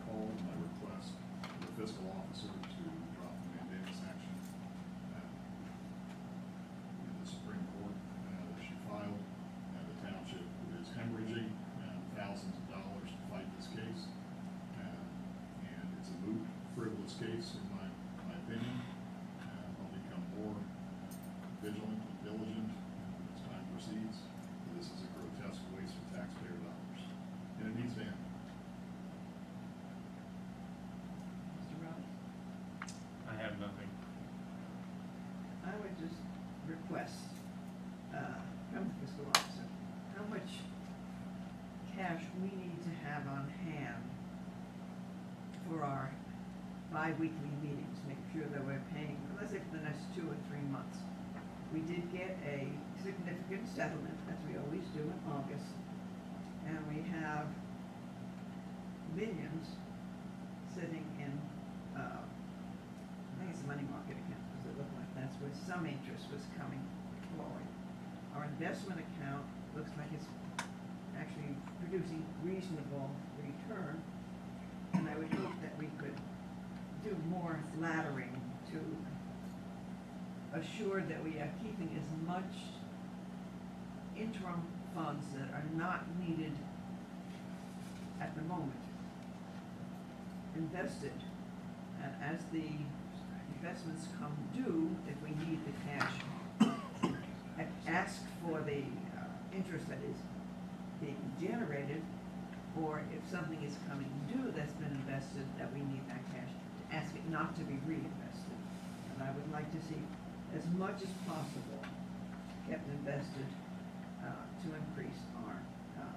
call, my request to the fiscal officer to drop the mandamus action in the Supreme Court that she filed. The township is hemorrhaging thousands of dollars to fight this case. And it's a moot, frivolous case in my opinion. I'll become more vigilant and diligent as time proceeds. This is a grotesque waste of taxpayer dollars, and it needs to end. Mr. Roberts? I have nothing. I would just request, from the fiscal officer, how much cash we need to have on hand for our bi-weekly meetings, make sure that we're paying, let's say for the next 2 or 3 months. We did get a significant settlement, as we always do in August, and we have millions sitting in, I think it's a money market account, because it looked like that's where some interest was coming forward. Our investment account looks like it's actually producing reasonable return, and I would hope that we could do more laddering to assure that we are keeping as much interim funds that are not needed at the moment invested. And as the investments come due, if we need the cash, ask for the interest that is being generated, or if something is coming due that's been invested, that we need that cash, ask it not to be reinvested. And I would like to see as much as possible kept invested to increase our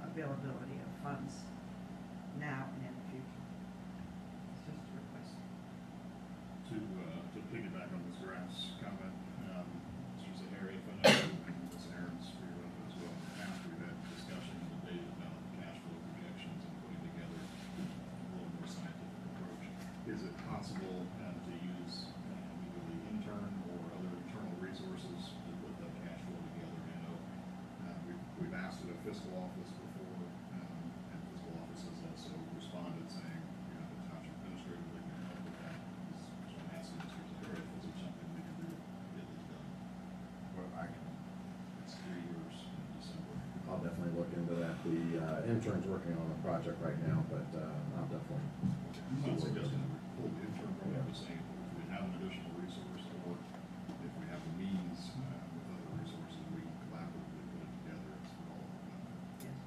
availability of funds now and in the future. It's just a request. To piggyback on Ms. Graff's comment, Mr. Zahari, if I know, and Ms. Aaron's for your input as well, in the past we've had discussion and debate about cash flow projections and putting together a little more scientific approach. Is it possible to use either the intern or other internal resources to put that cash flow together? I know we've asked it fiscal office before, and fiscal office has also responded saying, the township administrator would like to help with that. So I'm asking Mr. Secretary, is there something we can do to get this done? Well, It's 3 years in December. I'll definitely look into that. The intern's working on the project right now, but I'll definitely. I'm not suggesting that we pull the intern from it, but saying if we have an additional resource, or if we have the means with other resources, we can collaboratively put it together. It's for all of them. Yes.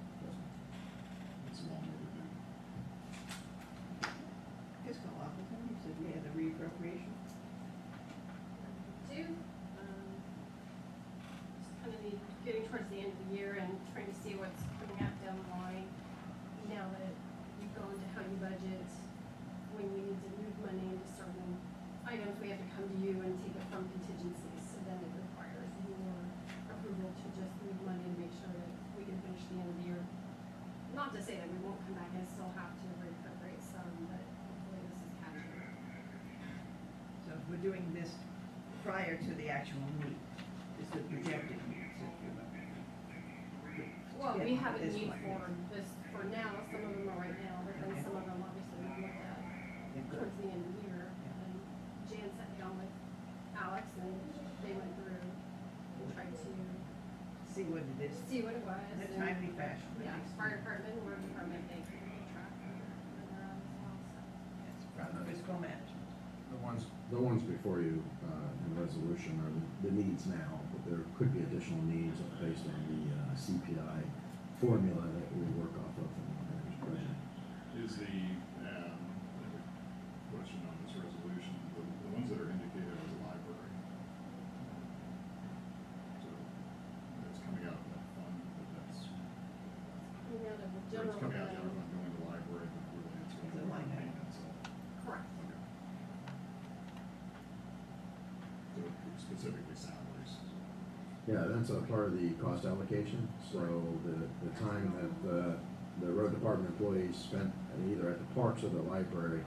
It's long overdue. Fiscal officer, you said we had a reappropriation. Two, just kind of getting towards the end of the year and trying to see what's coming up down the line. Now that we've gone to how you budget, when we need to move money into certain items, we have to come to you and take it from contingencies. So then it requires your approval to just move money and make sure that we can finish the end of the year. Not to say that we won't come back and still have to reappropriate some, but hopefully this is catching up. So if we're doing this prior to the actual need, is the projected needs, if you will. Well, we have a This need one. for this for now, some of them are right now, but then some of them obviously we look at towards the end of the year. And Jan sat down with Alex and they went through and tried to See what it is, see what it was. in a and- timely fashion. Yeah, fire department, water department, they can keep track of it as well, so. Yes, from fiscal management. The ones before you in the resolution are the needs now, but there could be additional needs based on the CPI formula that we work off of in the budget. Is the question on this resolution, the ones that are indicated as the library? So that's coming out of that fund, but that's. Coming out of the Or general. it's coming out of fund. general fund, going to the library, but really it's going The to line item. maintenance. Correct. Okay. So specifically salaries. Yeah, that's a part of the cost allocation, so the time that the road department employees spent either at the parks or the library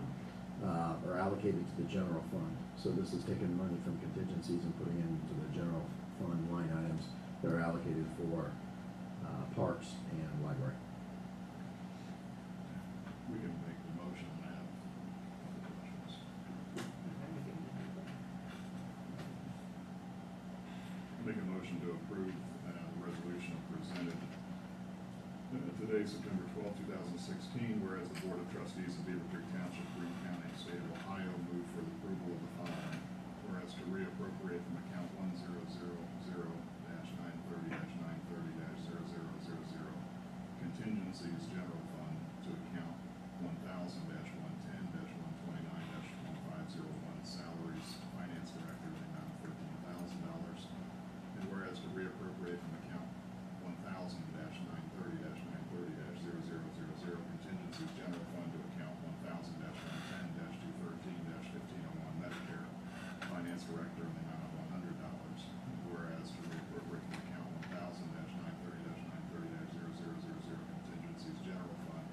are allocated to the general fund. So this is taking money from contingencies and putting into the general fund line items that are allocated for parks and library. We can make the motion and have other questions. Make a motion to approve the resolution presented today, September 12, 2016, whereas the Board of Trustees of Beavercreek Township, Greene County, State of Ohio, move for the approval of the following. Whereas to reappropriate from account 1000-930-930-0000 contingencies general fund to account 1000-110-129-1501 salaries finance director in the amount of $15,000. And whereas to reappropriate from account 1000-930-930-0000 contingencies general fund to account 1000-110-213-1501 Medicare finance director in the amount of $100. And whereas to reappropriate from account 1000-930-930-0000 contingencies general fund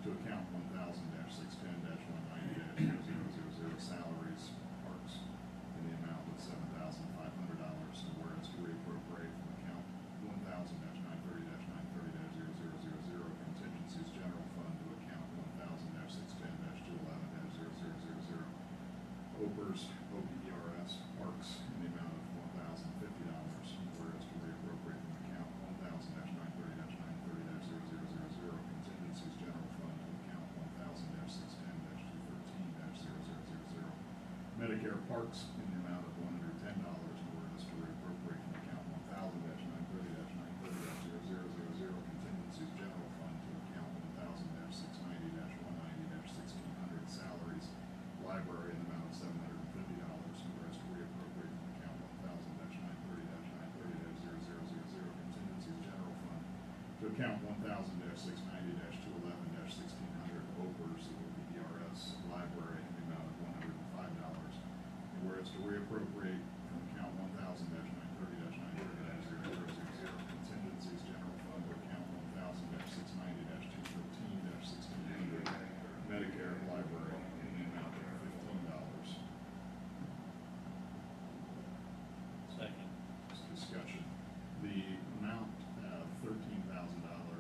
to account 1000-610-190-0000 salaries parks in the amount of $7,500. And whereas to reappropriate from account 1000-930-930-0000 contingencies general fund to account 1000-610-211-0000 OPERS, OPERS parks in the amount of $1,050. Whereas to reappropriate from account 1000-930-930-0000 contingencies general fund to account 1000-610-213-0000 Medicare parks in the amount of $110. Whereas to reappropriate from account 1000-930-930-0000 contingencies general fund to account 1000-690-190-1600 salaries library in the amount of $750. Whereas to reappropriate from account 1000-930-930-0000 contingencies general fund to account 1000-690-211-1600 OPERS, OPERS library in the amount of $105. And whereas to reappropriate from account 1000-930-930-0000 contingencies general fund to account 1000-690-213-1600 Medicare library in the amount of $15. Second. Discussion. The amount of $13,000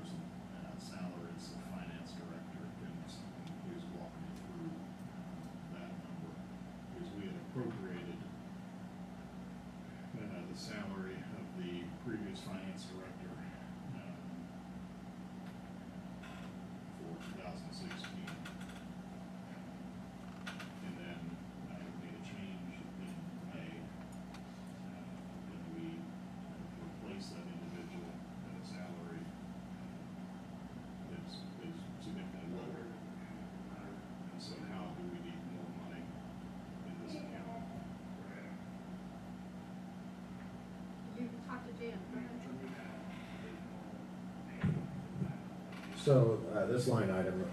So, this line item,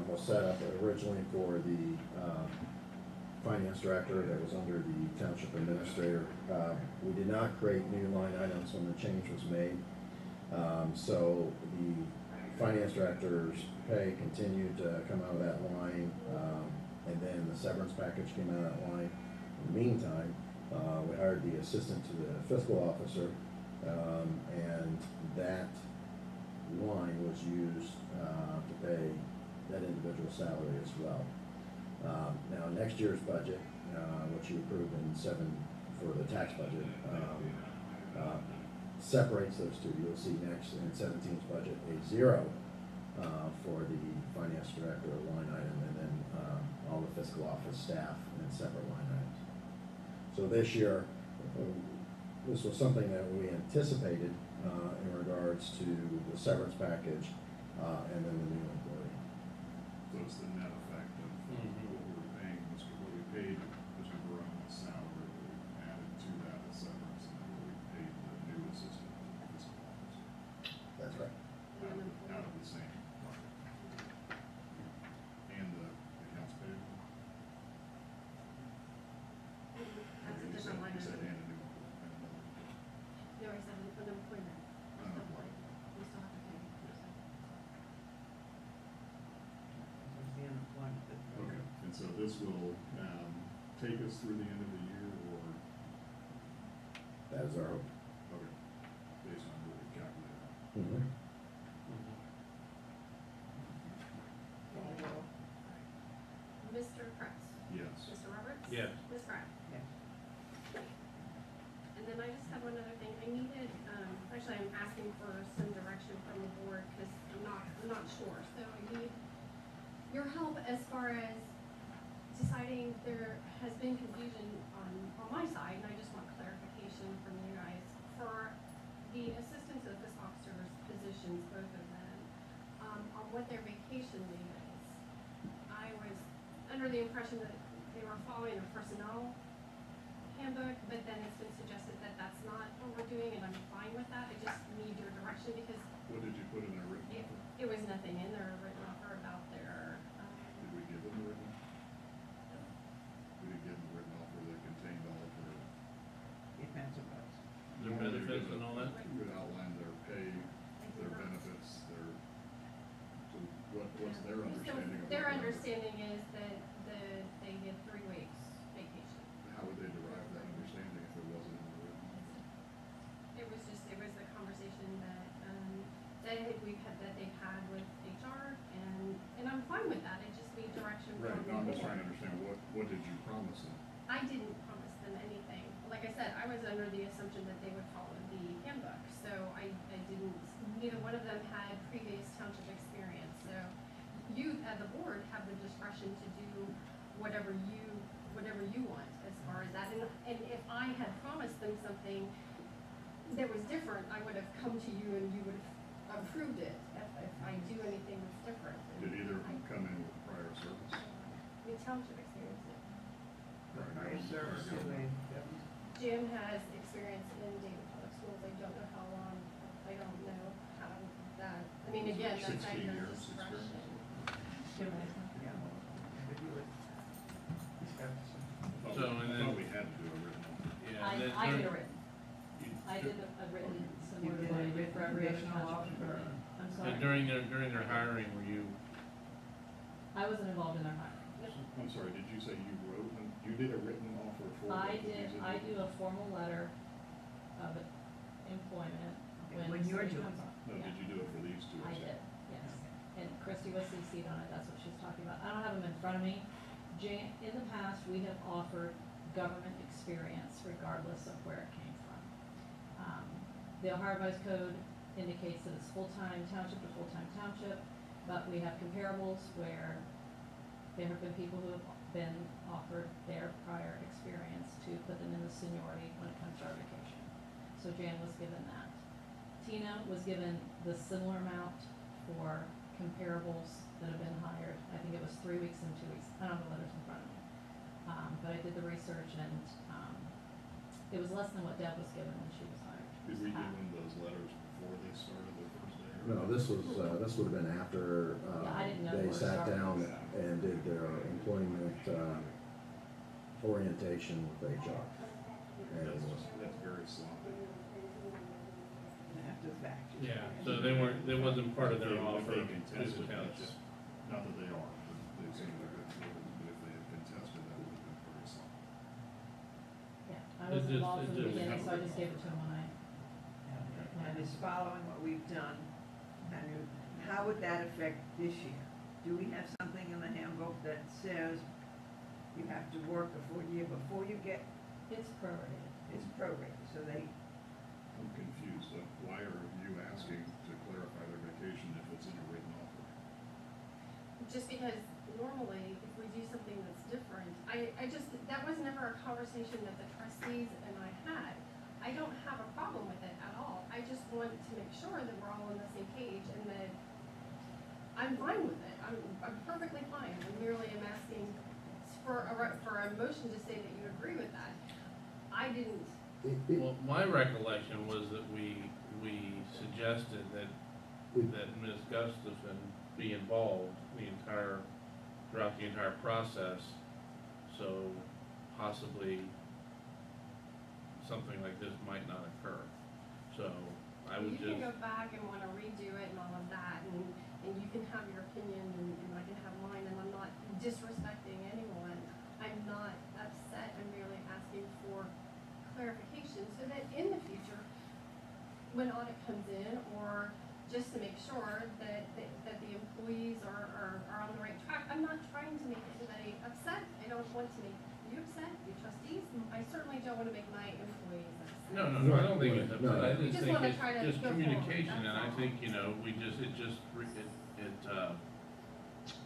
was set up originally for the, finance director that was under the township administrator. We did not create new line items when the change was made. So the finance director's pay continued to come out of that line, and then the severance package came out of that line. In the meantime, we hired the assistant to the fiscal officer, and that line was used to pay that individual's salary as well. Now, next year's budget, which you approved for the tax budget, separates those two. You'll see next in 17's budget a zero for the finance director line item, and then all the fiscal office staff in separate line items. So this year, this was something that we anticipated in regards to the severance package and then the new employee. So it's the net effect of what we're paying, what we paid Mr. Barone's salary, we added to that the severance, and then what we paid the new assistant fiscal officer. That's right. Out of the same bucket. And the accounts payable. That's a You said- different line You said item. and a new, and another. No, I said unemployment. Unemployment. We still have to pay. What's the unemployment that? Okay, and so this will, take us through the end of the year, or, That is our hope. okay, based on what we calculated. Mm-hmm. Mr. Kretz? Yes. Mr. Roberts? Yes. Ms. Frye? Yes. And then I just have one other thing. I needed, actually, I'm asking for some direction from the board because I'm not sure. So I need your help as far as deciding. There has been confusion on my side, and I just want clarification from you guys for the assistant to the fiscal officer's positions, both of them, on what their vacation leave is. I was under the impression that they were following a personnel handbook, but then it's been suggested that that's not what we're doing, and I'm fine with that. I just need your direction because What did you put in their written it, offer? it was nothing in their written offer about their, Did we give them the written? We didn't give them the written offer that contained all of their. Depends on us. Their benefits and all that? You would outline their pay, their benefits, their, so what's their understanding of? Their what- understanding is that they get 3 weeks vacation. How would they derive that understanding if it wasn't in the written offer? It was a conversation that, that they've had with HR, and I'm fine with that. I just need direction from Right, the no, I'm just board. trying to understand, what did you promise them? I didn't promise them anything. Like I said, I was under the assumption that they would follow the handbook, so I didn't, neither one of them had previous township experience, so you, as a board, have the discretion to do whatever you want as far as that. And if I had promised them something that was different, I would have come to you and you would have approved it if I do anything that's different. Did either of them come in with prior service? The township experience. Prior service to a, Jim has experience in Dayton Public Schools. I don't know how long, I don't know how that, I mean, again, that's 16 at your years discretion. experience. yeah, but you would discuss. So, and I then- thought we had to do a written offer. Yeah, I and then did a during- written, I did a written You similar to did what a I did for every other recreational township. officer. I'm and sorry, during their hiring, were you, I wasn't involved in their hiring. I'm sorry, did you say you wrote, you did a written offer for? both of these I do individuals? a formal letter of employment When you're somebody doing comes on. No, Yeah. did you do it for these two? I did, yes. And Christie was CC'd on it, that's what she's talking about. I don't have them in front of me. In the past, we have offered government experience regardless of where it came from. The Ohio Revised Code indicates that it's full-time township to full-time township, but we have comparables where there have been people who have been offered their prior experience to put them in the seniority when it comes to our vacation. So Jan was given that. Tina was given the similar amount for comparables that have been hired. I think it was 3 weeks and 2 weeks. I don't have the letters in front of me. But I did the research and, it was less than what Deb was given when she was hired. Did we give them those letters before they started their first day, or No, this was, this would have been after, Yeah, I didn't know they where it sat started. down and did their employment, orientation with HR. And That's very sloppy. After the fact. Yeah, so they weren't, that wasn't part of their If offer they to the contested township. this, not that they are, but they seem to be good, but if they had contested, that would have been very sloppy. Yeah, I It's was just- involved it's from the just- beginning, so I just gave it to him when I, And it's following what we've done. And how would that affect this year? Do we have something in the handbook that says you have to work a full year before you get, it's prorated. it's prorated, so they, I'm confused, why are you asking to clarify their vacation if it's in a written offer? Just because normally, if we do something that's different, I just, that was never a conversation that the trustees and I had. I don't have a problem with it at all. I just want to make sure that we're all on the same page and that I'm fine with it. I'm perfectly fine. I merely am asking for a motion to say that you agree with that. I didn't, Well, my recollection was that we suggested that Ms. Gustafson be involved throughout the entire process, so possibly something like this might not occur. So I would you just. can go back and want to redo it and all of that, and you can have your opinion and I can have mine, and I'm not disrespecting anyone. I'm not upset. I'm merely asking for clarification so that in the future, when audit comes in, or just to make sure that the employees are on the right track. I'm not trying to make anybody upset. I don't want to make you upset, you trustees. I certainly don't want to make my employees upset. No, I don't think it's No. upset. I We just just think wanna it's try to just go forward, communication, and that's I all. think,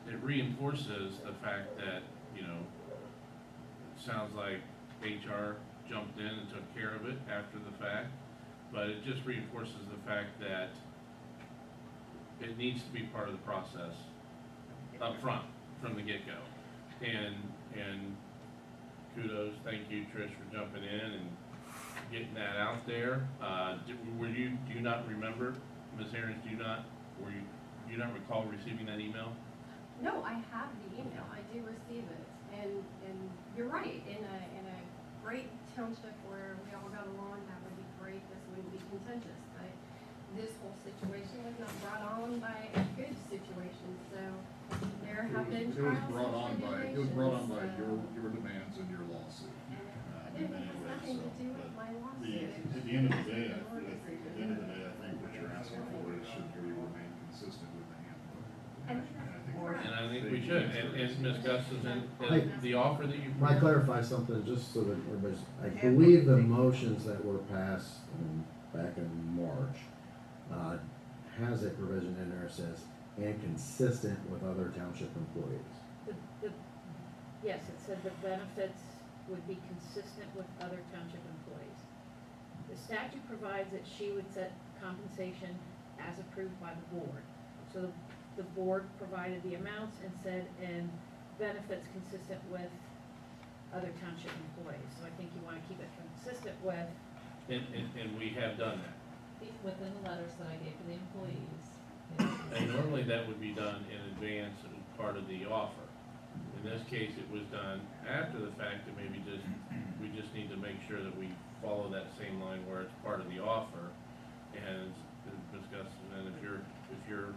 it reinforces the fact that, it sounds like HR jumped in and took care of it after the fact, but it just reinforces the fact that it needs to be part of the process up front, from the get-go. And kudos, thank you, Trish, for jumping in and getting that out there. Do you not remember, Ms. Aarons, do you not recall receiving that email? No, I have the email. I do receive it. And you're right, in a great township where we all got along, that would be great. This wouldn't be contentious. But this whole situation was not brought on by a good situation. So there have been It was trials brought on and by, tribulations. it was brought on by so- your demands and your lawsuit. It has nothing to do with my lawsuit. At the end of the day, I think what you're asking for is should we remain consistent with the handbook. And- And I think we should, and Ms. Gustafson, the offer that you. might clarify something, just so that everybody's, I believe the motions that were passed back in March, has a provision in there that says, and consistent with other township employees. Yes, it said the benefits would be consistent with other township employees. The statute provides that she would set compensation as approved by the board. So the board provided the amounts and said, and benefits consistent with other township employees. So I think you want to keep it consistent with. And we have done that. Within the letters that I gave to the employees. And normally that would be done in advance as part of the offer. In this case, it was done after the fact, and maybe we just need to make sure that we follow that same line where it's part of the offer. And Ms. Gustafson, if you're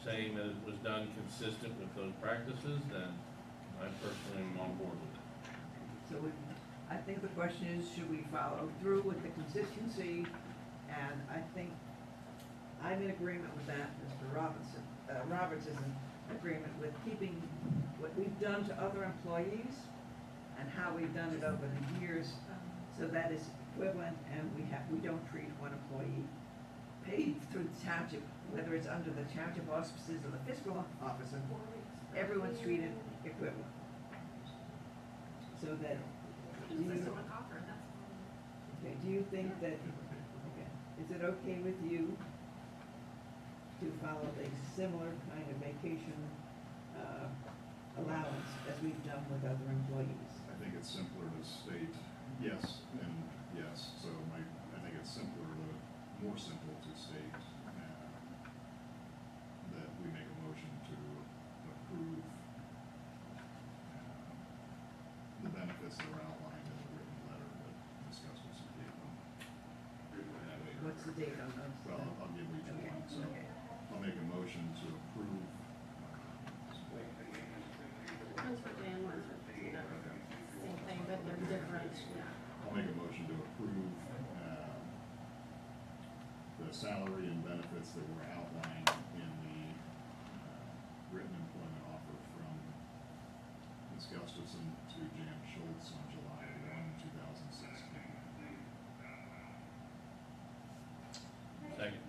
saying that it was done consistent with those practices, then I personally am on board with it. so I think the question is, should we follow through with the consistency? And I think I'm in agreement with that. Mr. Roberts is in agreement with keeping what we've done to other employees and how we've done it over the years, so that is equivalent, and we don't treat one employee paid through the township, whether it's under the township auspices or the fiscal officer, everyone's treated equivalent. So that, do you, Consistent with offer, that's fine. okay, do you think that, okay, is it okay with you to follow a similar kind of vacation allowance as we've done with other employees? I think it's simpler to state yes and yes, so I think it's more simple to state date on those? Well, I'll give each Okay, one, so okay. I'll make a motion to approve. One's for Dan, one's for Tina. Same thing, but they're different, yeah. I'll make a motion to approve, the salary and benefits that were outlined in the, written employment offer from Ms. Gustafson to Jan Schultz on July 1, 2016. Second.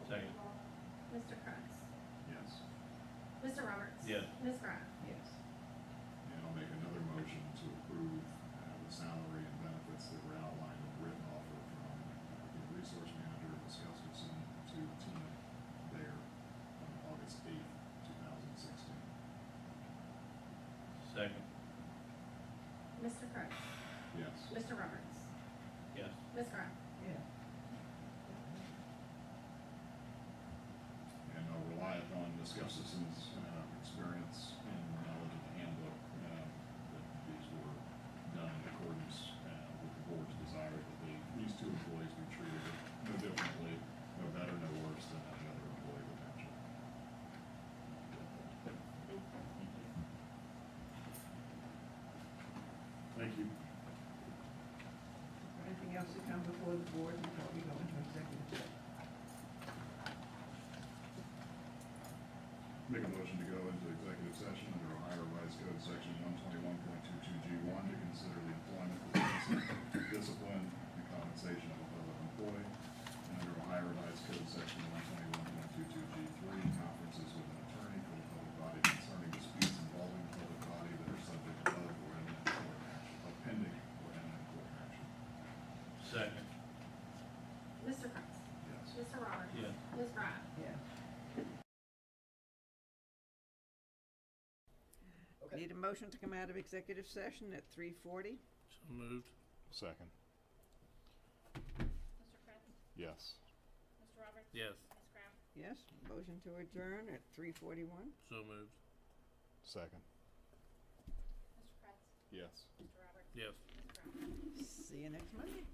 Second. Mr. Kratz? Yes. Mr. Roberts? Yes. Ms. Graf? Yes. And I'll make another motion to approve, the salary and benefits that were outlined in the written offer from the resource manager, Ms. Gustafson, to Tina Bayer on August 8th, 2016. Second. Mr. Kratz? Yes. Mr. Roberts? Yes. Ms. Graf? Yeah. And I'll rely upon Ms. Gustafson's experience and knowledge of the handbook, that these were done in accordance with the board's desire that these two employees be treated no differently, no better, no worse than any other employee of the township. Thank you. Anything else to come before the board before we go into executive session? Make a motion to go into executive session under Ohio Revised Code Section 121.22G1 to consider the employment, discipline, and compensation of a public employee. And under Ohio Revised Code Section 121.22G3, conferences with an attorney for the public body concerning disputes involving the public body that are subject of or imminent court action, of pending or imminent court action. Second. Mr. Kratz? Yes. Mr. Roberts? Yes. Ms. Graf? Yeah. Need a motion to come out of executive session at 3:40? So moved. Second. Mr. Kratz? Yes. Mr. Roberts? Yes. Ms. Graf? Yes, motion to adjourn at 3:41? So moved. Second. Mr. Kratz? Yes. Mr. Roberts? Yes. Ms. Graf? See you next Monday.